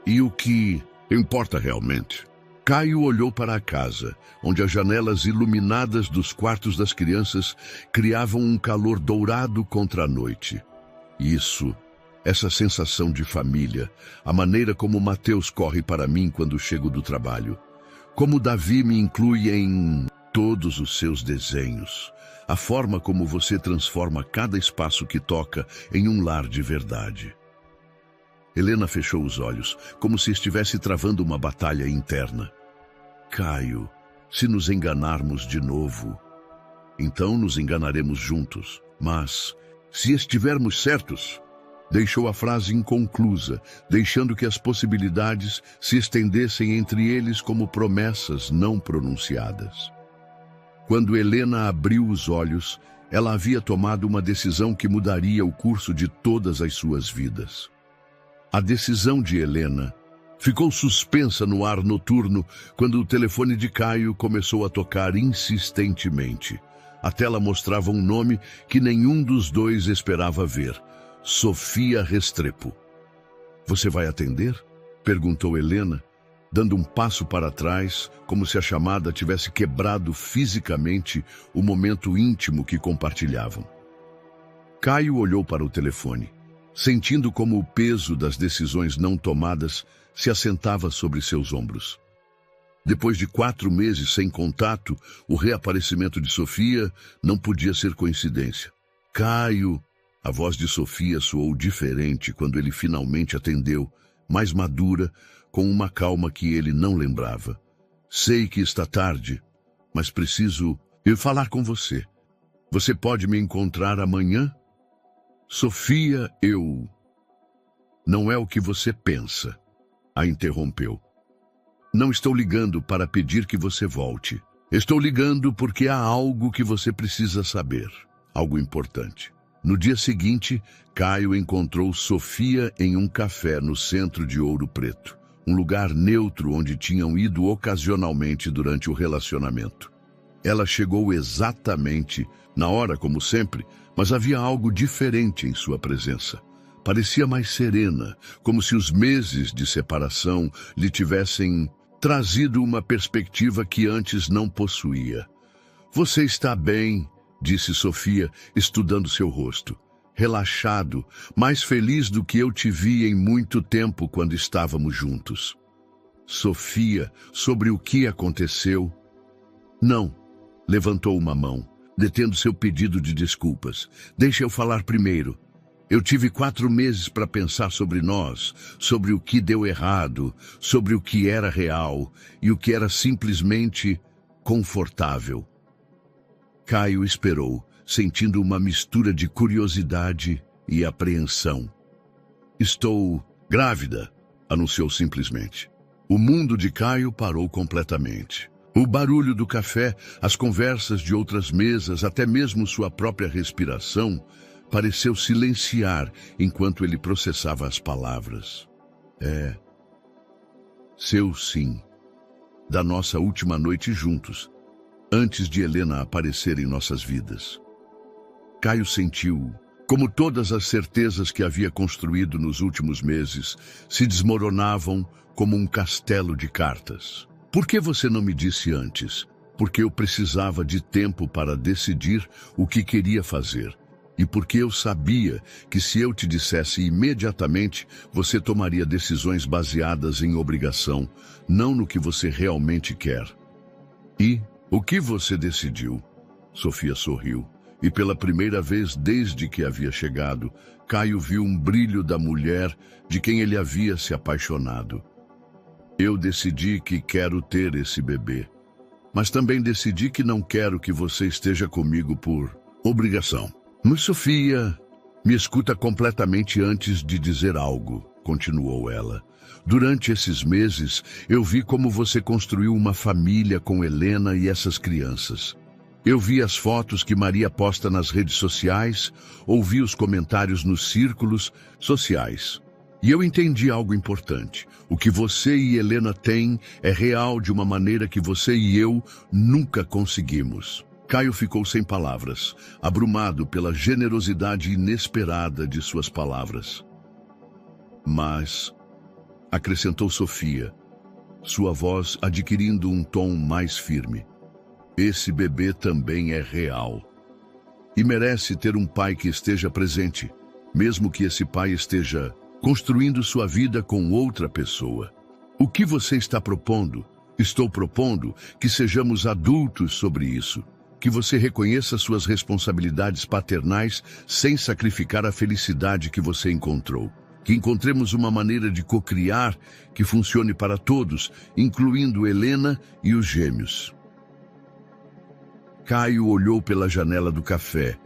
E o que importa realmente? Caio olhou para a casa, onde as janelas iluminadas dos quartos das crianças criavam um calor dourado contra a noite. Isso, essa sensação de família, a maneira como Mateus corre para mim quando chego do trabalho, como Davi me inclui em todos os seus desenhos, a forma como você transforma cada espaço que toca em um lar de verdade. Helena fechou os olhos, como se estivesse travando uma batalha interna. Caio, se nos enganarmos de novo, então nos enganaremos juntos. Mas, se estivermos certos... Deixou a frase inconclusa, deixando que as possibilidades se estendessem entre eles como promessas não pronunciadas. Quando Helena abriu os olhos, ela havia tomado uma decisão que mudaria o curso de todas as suas vidas. A decisão de Helena ficou suspensa no ar noturno quando o telefone de Caio começou a tocar insistentemente. A tela mostrava um nome que nenhum dos dois esperava ver. Sofia Restrepo. Você vai atender? Perguntou Helena, dando um passo para trás, como se a chamada tivesse quebrado fisicamente o momento íntimo que compartilhavam. Caio olhou para o telefone, sentindo como o peso das decisões não tomadas se assentava sobre seus ombros. Depois de 4 meses sem contato, o reaparecimento de Sofia não podia ser coincidência. Caio... A voz de Sofia soou diferente quando ele finalmente atendeu, mais madura, com uma calma que ele não lembrava. Sei que está tarde, mas preciso ir falar com você. Você pode me encontrar amanhã? Sofia, eu... Não é o que você pensa, a interrompeu. Não estou ligando para pedir que você volte. Estou ligando porque há algo que você precisa saber, algo importante. No dia seguinte, Caio encontrou Sofia em um café no centro de Ouro Preto, um lugar neutro onde tinham ido ocasionalmente durante o relacionamento. Ela chegou exatamente na hora, como sempre, mas havia algo diferente em sua presença. Parecia mais serena, como se os meses de separação lhe tivessem trazido uma perspectiva que antes não possuía. Você está bem, disse Sofia, estudando seu rosto. Relaxado, mais feliz do que eu te vi em muito tempo quando estávamos juntos. Sofia, sobre o que aconteceu? Não, levantou uma mão, detendo seu pedido de desculpas. Deixa eu falar primeiro. Eu tive 4 meses para pensar sobre nós, sobre o que deu errado, sobre o que era real e o que era simplesmente confortável. Caio esperou, sentindo uma mistura de curiosidade e apreensão. Estou grávida, anunciou simplesmente. O mundo de Caio parou completamente. O barulho do café, as conversas de outras mesas, até mesmo sua própria respiração, pareceu silenciar enquanto ele processava as palavras. Seu sim, da nossa última noite juntos, antes de Helena aparecer em nossas vidas. Caio sentiu, como todas as certezas que havia construído nos últimos meses, se desmoronavam como um castelo de cartas. Por que você não me disse antes? Porque eu precisava de tempo para decidir o que queria fazer. E porque eu sabia que se eu te dissesse imediatamente, você tomaria decisões baseadas em obrigação, não no que você realmente quer. E o que você decidiu? Sofia sorriu, e pela primeira vez desde que havia chegado, Caio viu um brilho da mulher de quem ele havia se apaixonado. Eu decidi que quero ter esse bebê, mas também decidi que não quero que você esteja comigo por obrigação. Mas Sofia, me escuta completamente antes de dizer algo, continuou ela. Durante esses meses, eu vi como você construiu uma família com Helena e essas crianças. Eu vi as fotos que Maria posta nas redes sociais, ouvi os comentários nos círculos sociais. E eu entendi algo importante. O que você e Helena têm é real de uma maneira que você e eu nunca conseguimos. Caio ficou sem palavras, abrumado pela generosidade inesperada de suas palavras. Mas, acrescentou Sofia, sua voz adquirindo um tom mais firme, esse bebê também é real. E merece ter um pai que esteja presente, mesmo que esse pai esteja construindo sua vida com outra pessoa. O que você está propondo? Estou propondo que sejamos adultos sobre isso. Que você reconheça suas responsabilidades paternais sem sacrificar a felicidade que você encontrou. Que encontremos uma maneira de cocriar que funcione para todos, incluindo Helena e os gêmeos. Caio olhou pela janela do café,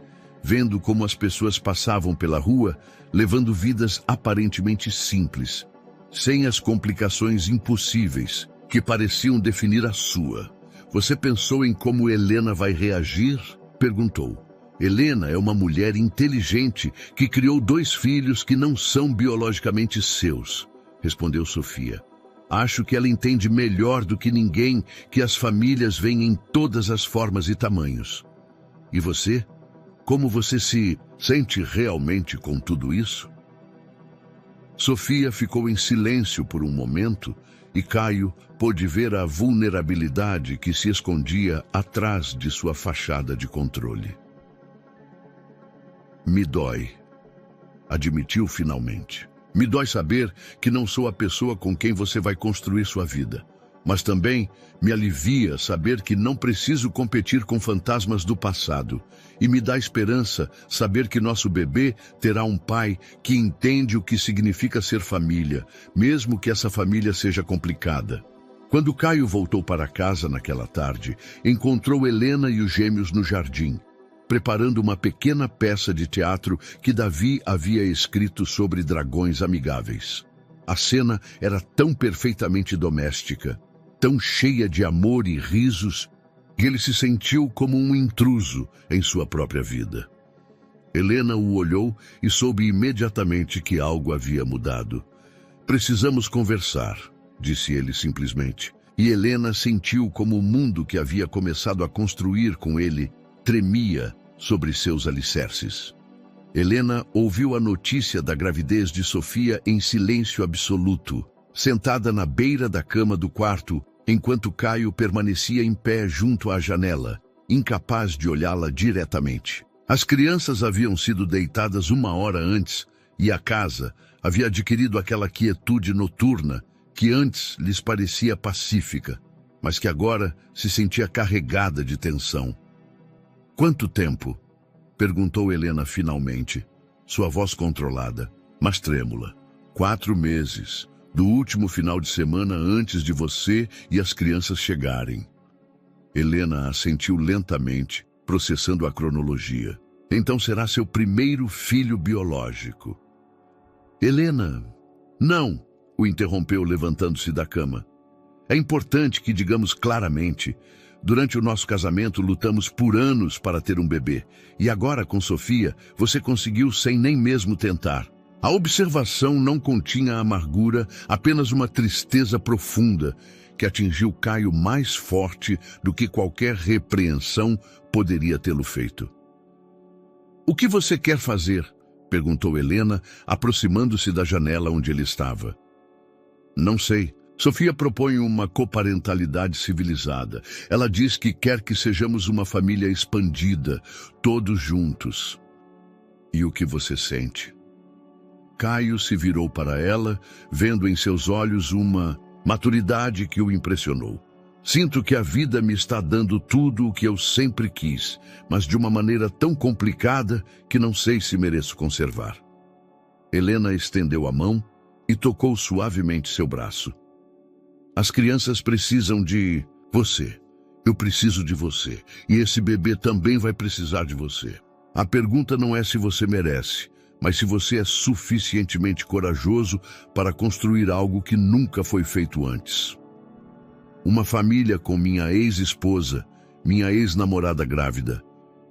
vendo como as pessoas passavam pela rua, levando vidas aparentemente simples, sem as complicações impossíveis que pareciam definir a sua. Você pensou em como Helena vai reagir? Perguntou. Helena é uma mulher inteligente que criou 2 filhos que não são biologicamente seus, respondeu Sofia. Acho que ela entende melhor do que ninguém que as famílias vêm em todas as formas e tamanhos. E você? Como você se sente realmente com tudo isso? Sofia ficou em silêncio por um momento e Caio pôde ver a vulnerabilidade que se escondia atrás de sua fachada de controle. Me dói, admitiu finalmente. Me dói saber que não sou a pessoa com quem você vai construir sua vida. Mas também me alivia saber que não preciso competir com fantasmas do passado. E me dá esperança saber que nosso bebê terá um pai que entende o que significa ser família, mesmo que essa família seja complicada. Quando Caio voltou para casa naquela tarde, encontrou Helena e os gêmeos no jardim, preparando uma pequena peça de teatro que Davi havia escrito sobre dragões amigáveis. A cena era tão perfeitamente doméstica, tão cheia de amor e risos, que ele se sentiu como um intruso em sua própria vida. Helena o olhou e soube imediatamente que algo havia mudado. Precisamos conversar, disse ele simplesmente. E Helena sentiu como o mundo que havia começado a construir com ele tremia sobre seus alicerces. Helena ouviu a notícia da gravidez de Sofia em silêncio absoluto, sentada na beira da cama do quarto, enquanto Caio permanecia em pé junto à janela, incapaz de olhá-la diretamente. As crianças haviam sido deitadas 1 hora antes, e a casa havia adquirido aquela quietude noturna que antes lhes parecia pacífica, mas que agora se sentia carregada de tensão. Quanto tempo? Perguntou Helena finalmente, sua voz controlada, mas trêmula. 4 meses, do último final de semana antes de você e as crianças chegarem. Helena assentiu lentamente, processando a cronologia. Então será seu primeiro filho biológico. Helena, não, o interrompeu levantando-se da cama. É importante que digamos claramente. Durante o nosso casamento, lutamos por anos para ter um bebê. E agora, com Sofia, você conseguiu sem nem mesmo tentar. A observação não continha amargura, apenas uma tristeza profunda que atingiu Caio mais forte do que qualquer repreensão poderia tê-lo feito. O que você quer fazer? Perguntou Helena, aproximando-se da janela onde ele estava. Não sei. Sofia propõe uma coparentalidade civilizada. Ela diz que quer que sejamos uma família expandida, todos juntos. E o que você sente? Caio se virou para ela, vendo em seus olhos uma maturidade que o impressionou. Sinto que a vida me está dando tudo o que eu sempre quis, mas de uma maneira tão complicada que não sei se mereço conservar. Helena estendeu a mão e tocou suavemente seu braço. As crianças precisam de você. Eu preciso de você. E esse bebê também vai precisar de você. A pergunta não é se você merece, mas se você é suficientemente corajoso para construir algo que nunca foi feito antes. Uma família com minha ex-esposa, minha ex-namorada grávida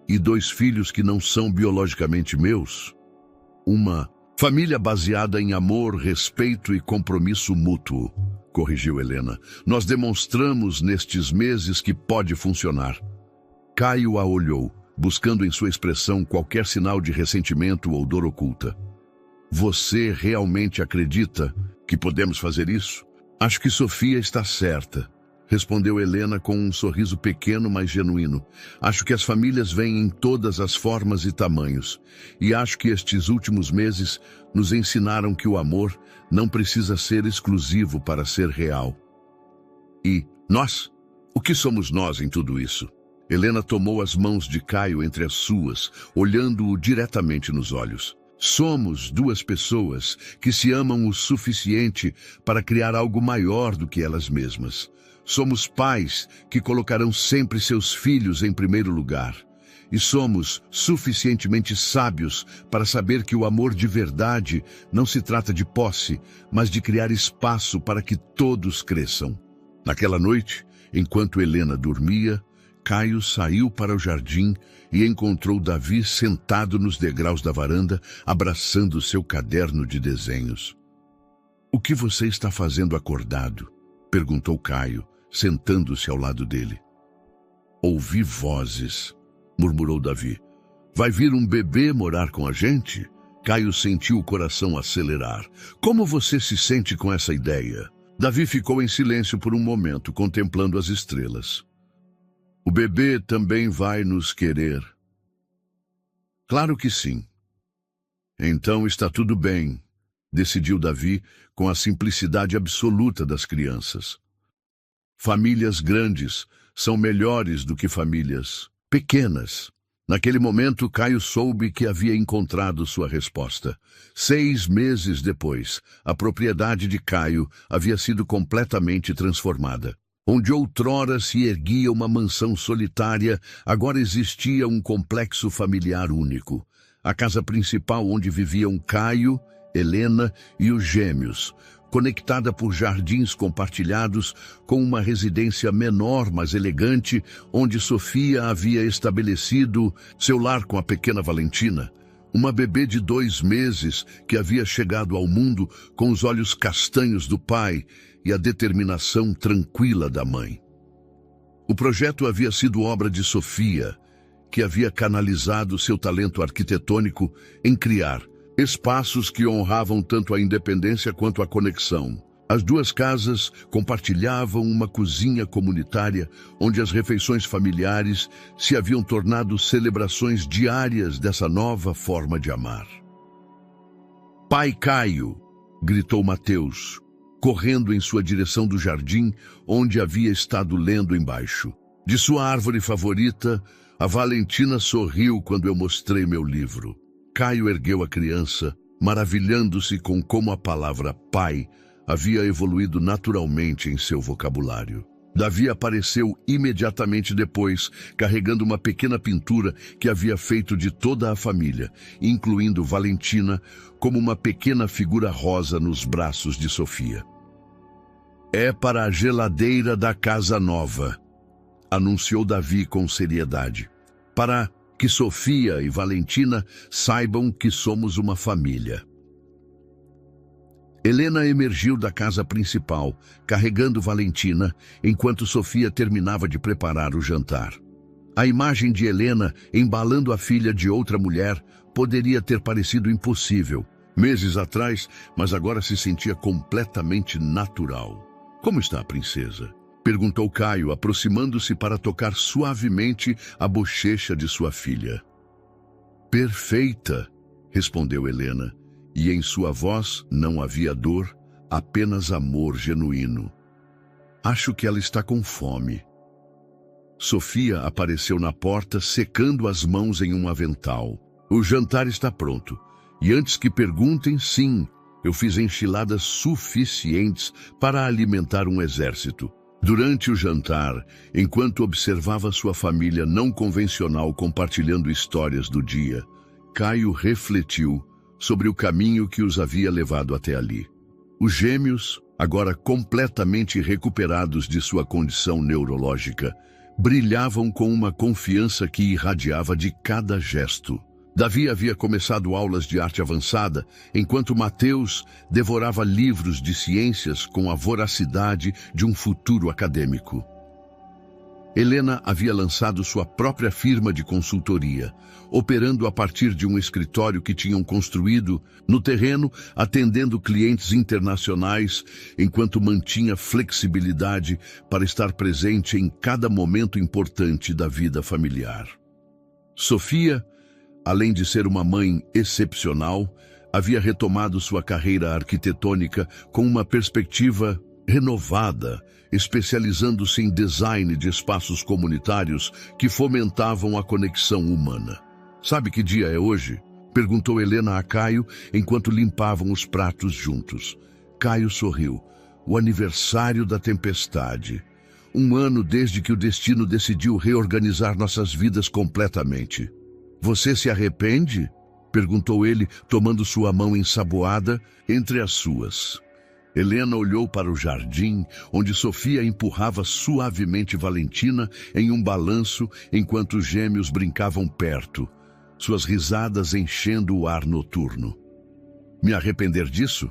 e 2 filhos que não são biologicamente meus. Uma família baseada em amor, respeito e compromisso mútuo, corrigiu Helena. Nós demonstramos nestes meses que pode funcionar. Caio a olhou, buscando em sua expressão qualquer sinal de ressentimento ou dor oculta. Você realmente acredita que podemos fazer isso? Acho que Sofia está certa, respondeu Helena com um sorriso pequeno, mas genuíno. Acho que as famílias vêm em todas as formas e tamanhos, e acho que estes últimos meses nos ensinaram que o amor não precisa ser exclusivo para ser real. E nós? O que somos nós em tudo isso? Helena tomou as mãos de Caio entre as suas, olhando-o diretamente nos olhos. Somos 2 pessoas que se amam o suficiente para criar algo maior do que elas mesmas. Somos pais que colocarão sempre seus filhos em primeiro lugar. E somos suficientemente sábios para saber que o amor de verdade não se trata de posse, mas de criar espaço para que todos cresçam. Naquela noite, enquanto Helena dormia, Caio saiu para o jardim e encontrou Davi sentado nos degraus da varanda, abraçando seu caderno de desenhos. "O que você está fazendo acordado?" perguntou Caio, sentando-se ao lado dele. "Ouvi vozes", murmurou Davi. "Vai vir um bebê morar com a gente?" Caio sentiu o coração acelerar. "Como você se sente com essa ideia?" Davi ficou em silêncio por um momento, contemplando as estrelas. "O bebê também vai nos querer." "Claro que sim." "Então está tudo bem", decidiu Davi com a simplicidade absoluta das crianças. Famílias grandes são melhores do que famílias pequenas. Naquele momento, Caio soube que havia encontrado sua resposta. 6 meses depois, a propriedade de Caio havia sido completamente transformada. Onde outrora se erguia uma mansão solitária, agora existia um complexo familiar único. A casa principal onde viviam Caio, Helena e os gêmeos, conectada por jardins compartilhados com uma residência menor, mas elegante, onde Sofia havia estabelecido seu lar com a pequena Valentina, uma bebê de 2 meses que havia chegado ao mundo com os olhos castanhos do pai e a determinação tranquila da mãe. O projeto havia sido obra de Sofia, que havia canalizado seu talento arquitetônico em criar espaços que honravam tanto a independência quanto a conexão. As 2 casas compartilhavam uma cozinha comunitária, onde as refeições familiares se haviam tornado celebrações diárias dessa nova forma de amar. "Pai Caio!" gritou Mateus, correndo em sua direção do jardim, onde havia estado lendo embaixo. De sua árvore favorita, a Valentina sorriu quando eu mostrei meu livro. Caio ergueu a criança, maravilhando-se com como a palavra pai havia evoluído naturalmente em seu vocabulário. Davi apareceu imediatamente depois, carregando uma pequena pintura que havia feito de toda a família, incluindo Valentina, como uma pequena figura rosa nos braços de Sofia. "É para a geladeira da casa nova", anunciou Davi com seriedade, "para que Sofia e Valentina saibam que somos uma família." Helena emergiu da casa principal, carregando Valentina, enquanto Sofia terminava de preparar o jantar. A imagem de Helena embalando a filha de outra mulher poderia ter parecido impossível meses atrás, mas agora se sentia completamente natural. "Como está a princesa?" perguntou Caio, aproximando-se para tocar suavemente a bochecha de sua filha. "Perfeita", respondeu Helena, e em sua voz não havia dor, apenas amor genuíno. "Acho que ela está com fome." Sofia apareceu na porta, secando as mãos em um avental. "O jantar está pronto. E antes que perguntem, sim, Eu fiz enchiladas suficientes para alimentar um exército. Durante o jantar, enquanto observava sua família não convencional compartilhando histórias do dia, Caio refletiu sobre o caminho que os havia levado até ali. Os gêmeos, agora completamente recuperados de sua condição neurológica, brilhavam com uma confiança que irradiava de cada gesto. Davi havia começado aulas de arte avançada, enquanto Mateus devorava livros de ciências com a voracidade de um futuro acadêmico. Helena havia lançado sua própria firma de consultoria, operando a partir de um escritório que tinham construído no terreno, atendendo clientes internacionais, enquanto mantinha flexibilidade para estar presente em cada momento importante da vida familiar. Sofia, além de ser uma mãe excepcional, havia retomado sua carreira arquitetônica com uma perspectiva renovada, especializando-se em design de espaços comunitários que fomentavam a conexão humana. "Sabe que dia é hoje?" perguntou Helena a Caio enquanto limpavam os pratos juntos. Caio sorriu. "O aniversário da tempestade. 1 ano desde que o destino decidiu reorganizar nossas vidas completamente." "Você se arrepende?" perguntou ele, tomando sua mão ensaboada entre as suas. Helena olhou para o jardim, onde Sofia empurrava suavemente Valentina em um balanço enquanto os gêmeos brincavam perto, suas risadas enchendo o ar noturno. "Me arrepender disso?"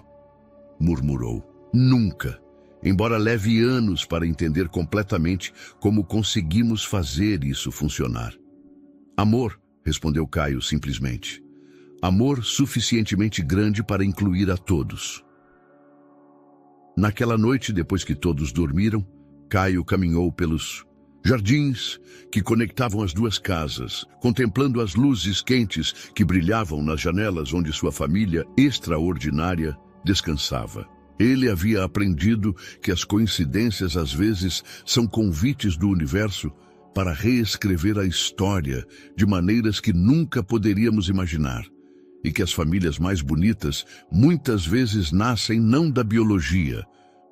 murmurou. "Nunca, embora leve anos para entender completamente como conseguimos fazer isso funcionar." "Amor", respondeu Caio simplesmente. "Amor suficientemente grande para incluir a todos." Naquela noite, depois que todos dormiram, Caio caminhou pelos jardins que conectavam as duas casas, contemplando as luzes quentes que brilhavam nas janelas onde sua família extraordinária descansava. Ele havia aprendido que as coincidências às vezes são convites do universo para reescrever a história de maneiras que nunca poderíamos imaginar, e que as famílias mais bonitas muitas vezes nascem não da biologia,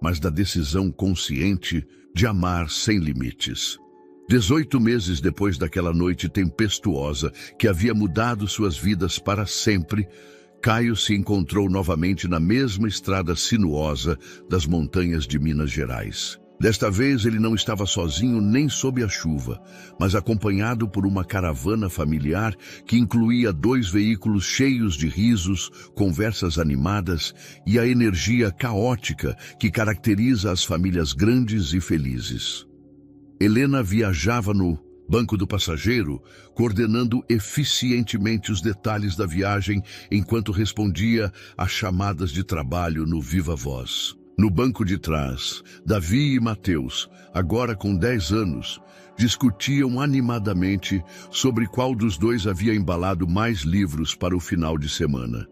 mas da decisão consciente de amar sem limites. 18 meses depois daquela noite tempestuosa que havia mudado suas vidas para sempre, Caio se encontrou novamente na mesma estrada sinuosa das montanhas de Minas Gerais. Desta vez ele não estava sozinho nem sob a chuva, mas acompanhado por uma caravana familiar que incluía 2 veículos cheios de risos, conversas animadas e a energia caótica que caracteriza as famílias grandes e felizes. Helena viajava no banco do passageiro, coordenando eficientemente os detalhes da viagem enquanto respondia a chamadas de trabalho no Viva Voz. No banco de trás, Davi e Mateus, agora com 10 anos, discutiam animadamente sobre qual dos dois havia embalado mais livros para o final de semana.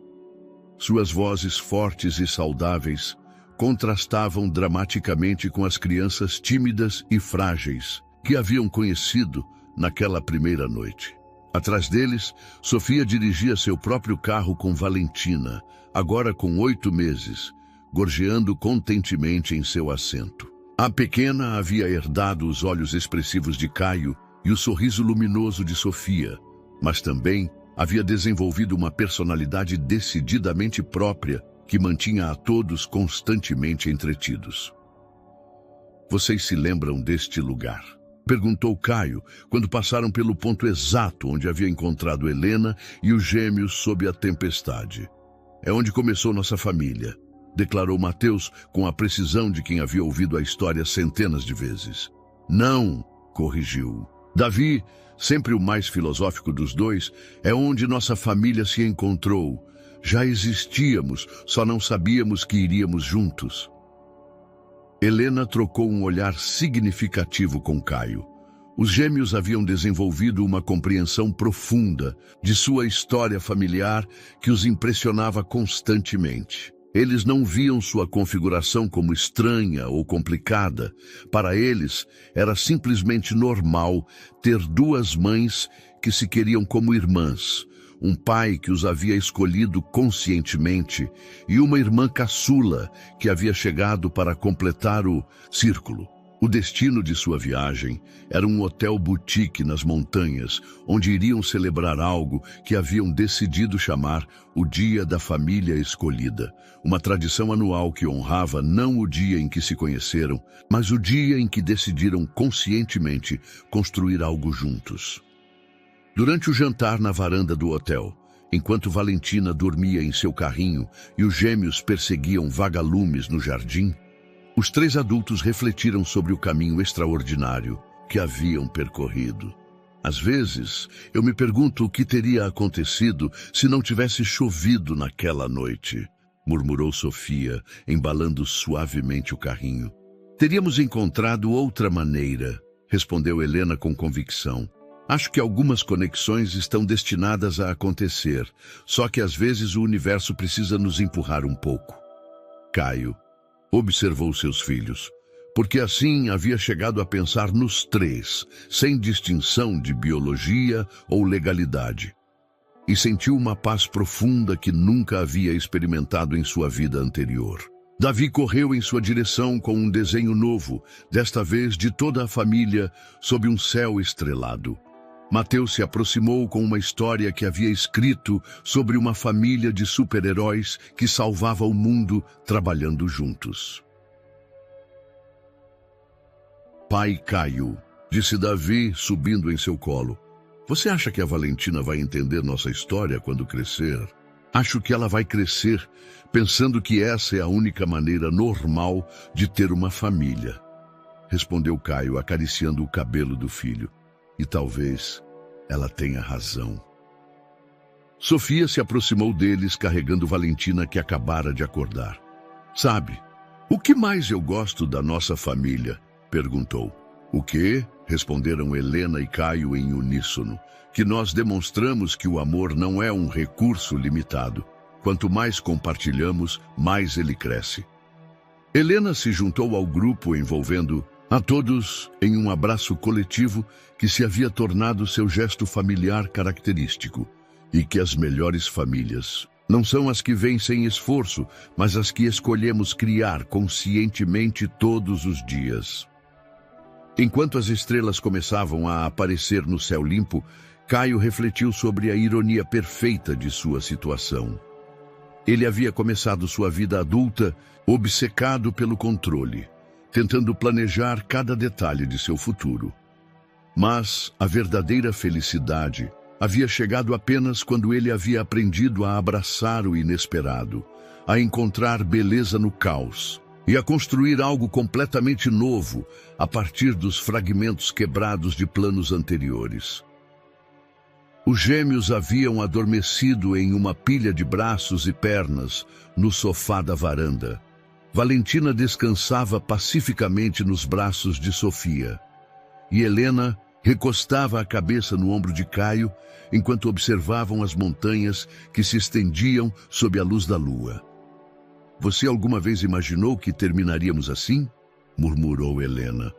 Suas vozes fortes e saudáveis contrastavam dramaticamente com as crianças tímidas e frágeis que haviam conhecido naquela primeira noite. Atrás deles, Sofia dirigia seu próprio carro com Valentina, agora com 8 meses, gorjeando contentemente em seu assento. A pequena havia herdado os olhos expressivos de Caio e o sorriso luminoso de Sofia, mas também havia desenvolvido uma personalidade decididamente própria que mantinha a todos constantemente entretidos. "Vocês se lembram deste lugar?" perguntou Caio, quando passaram pelo ponto exato onde havia encontrado Helena e os gêmeos sob a tempestade. "É onde começou nossa família", declarou Mateus com a precisão de quem havia ouvido a história centenas de vezes. "Não", corrigiu. "Davi, sempre o mais filosófico dos dois, é onde nossa família se encontrou. Já existíamos, só não sabíamos que iríamos juntos." Helena trocou um olhar significativo com Caio. Os gêmeos haviam desenvolvido uma compreensão profunda de sua história familiar que os impressionava constantemente. Eles não viam sua configuração como estranha ou complicada. Para eles, era simplesmente normal ter 2 mães que se queriam como irmãs, um pai que os havia escolhido conscientemente e uma irmã caçula que havia chegado para completar o círculo. O destino de sua viagem era um hotel boutique nas montanhas, onde iriam celebrar algo que haviam decidido chamar o Dia da Família Escolhida, uma tradição anual que honrava não o dia em que se conheceram, mas o dia em que decidiram conscientemente construir algo juntos. Durante o jantar na varanda do hotel, enquanto Valentina dormia em seu carrinho e os gêmeos perseguiam vagalumes no jardim, os três adultos refletiram sobre o caminho extraordinário que haviam percorrido. Às vezes, eu me pergunto o que teria acontecido se não tivesse chovido naquela noite, murmurou Sofia, embalando suavemente o carrinho. Teríamos encontrado outra maneira, respondeu Helena com convicção. Acho que algumas conexões estão destinadas a acontecer, só que às vezes o universo precisa nos empurrar um pouco. Caio observou seus filhos, porque assim havia chegado a pensar nos três, sem distinção de biologia ou legalidade, e sentiu uma paz profunda que nunca havia experimentado em sua vida anterior. Davi correu em sua direção com um desenho novo, desta vez de toda a família, sob um céu estrelado. Mateus se aproximou com uma história que havia escrito sobre uma família de super-heróis que salvava o mundo trabalhando juntos. Pai Caio, disse Davi, subindo em seu colo. Você acha que a Valentina vai entender nossa história quando crescer? Acho que ela vai crescer pensando que essa é a única maneira normal de ter uma família, respondeu Caio, acariciando o cabelo do filho. E talvez ela tenha razão. Sofia se aproximou deles, carregando Valentina, que acabara de acordar. Sabe, o que mais eu gosto da nossa família? Perguntou. O quê? Responderam Helena e Caio em uníssono. Que nós demonstramos que o amor não é um recurso limitado. Quanto mais compartilhamos, mais ele cresce. Helena se juntou ao grupo, envolvendo a todos em um abraço coletivo que se havia tornado seu gesto familiar característico, e que as melhores famílias não são as que vêm sem esforço, mas as que escolhemos criar conscientemente todos os dias. Enquanto as estrelas começavam a aparecer no céu limpo, Caio refletiu sobre a ironia perfeita de sua situação. Ele havia começado sua vida adulta obcecado pelo controle, tentando planejar cada detalhe de seu futuro. Mas a verdadeira felicidade havia chegado apenas quando ele havia aprendido a abraçar o inesperado, a encontrar beleza no caos e a construir algo completamente novo a partir dos fragmentos quebrados de planos anteriores. Os gêmeos haviam adormecido em uma pilha de braços e pernas no sofá da varanda. Valentina descansava pacificamente nos braços de Sofia, e Helena recostava a cabeça no ombro de Caio enquanto observavam as montanhas que se estendiam sob a luz da lua. Você alguma vez imaginou que terminaríamos assim? Murmurou Helena.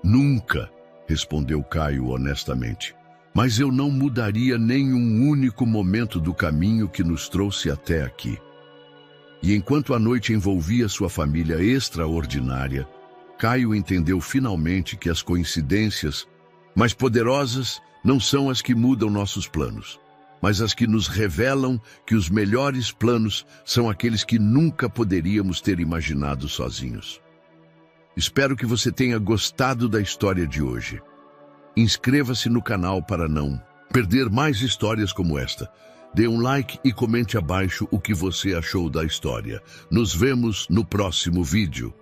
Nunca, respondeu Caio honestamente. Mas eu não mudaria nem um único momento do caminho que nos trouxe até aqui. E enquanto a noite envolvia sua família extraordinária, Caio entendeu finalmente que as coincidências mais poderosas não são as que mudam nossos planos, mas as que nos revelam que os melhores planos são aqueles que nunca poderíamos ter imaginado sozinhos. Espero que você tenha gostado da história de hoje. Inscreva-se no canal para não perder mais histórias como esta. Dê um like e comente abaixo o que você achou da história. Nos vemos no próximo vídeo.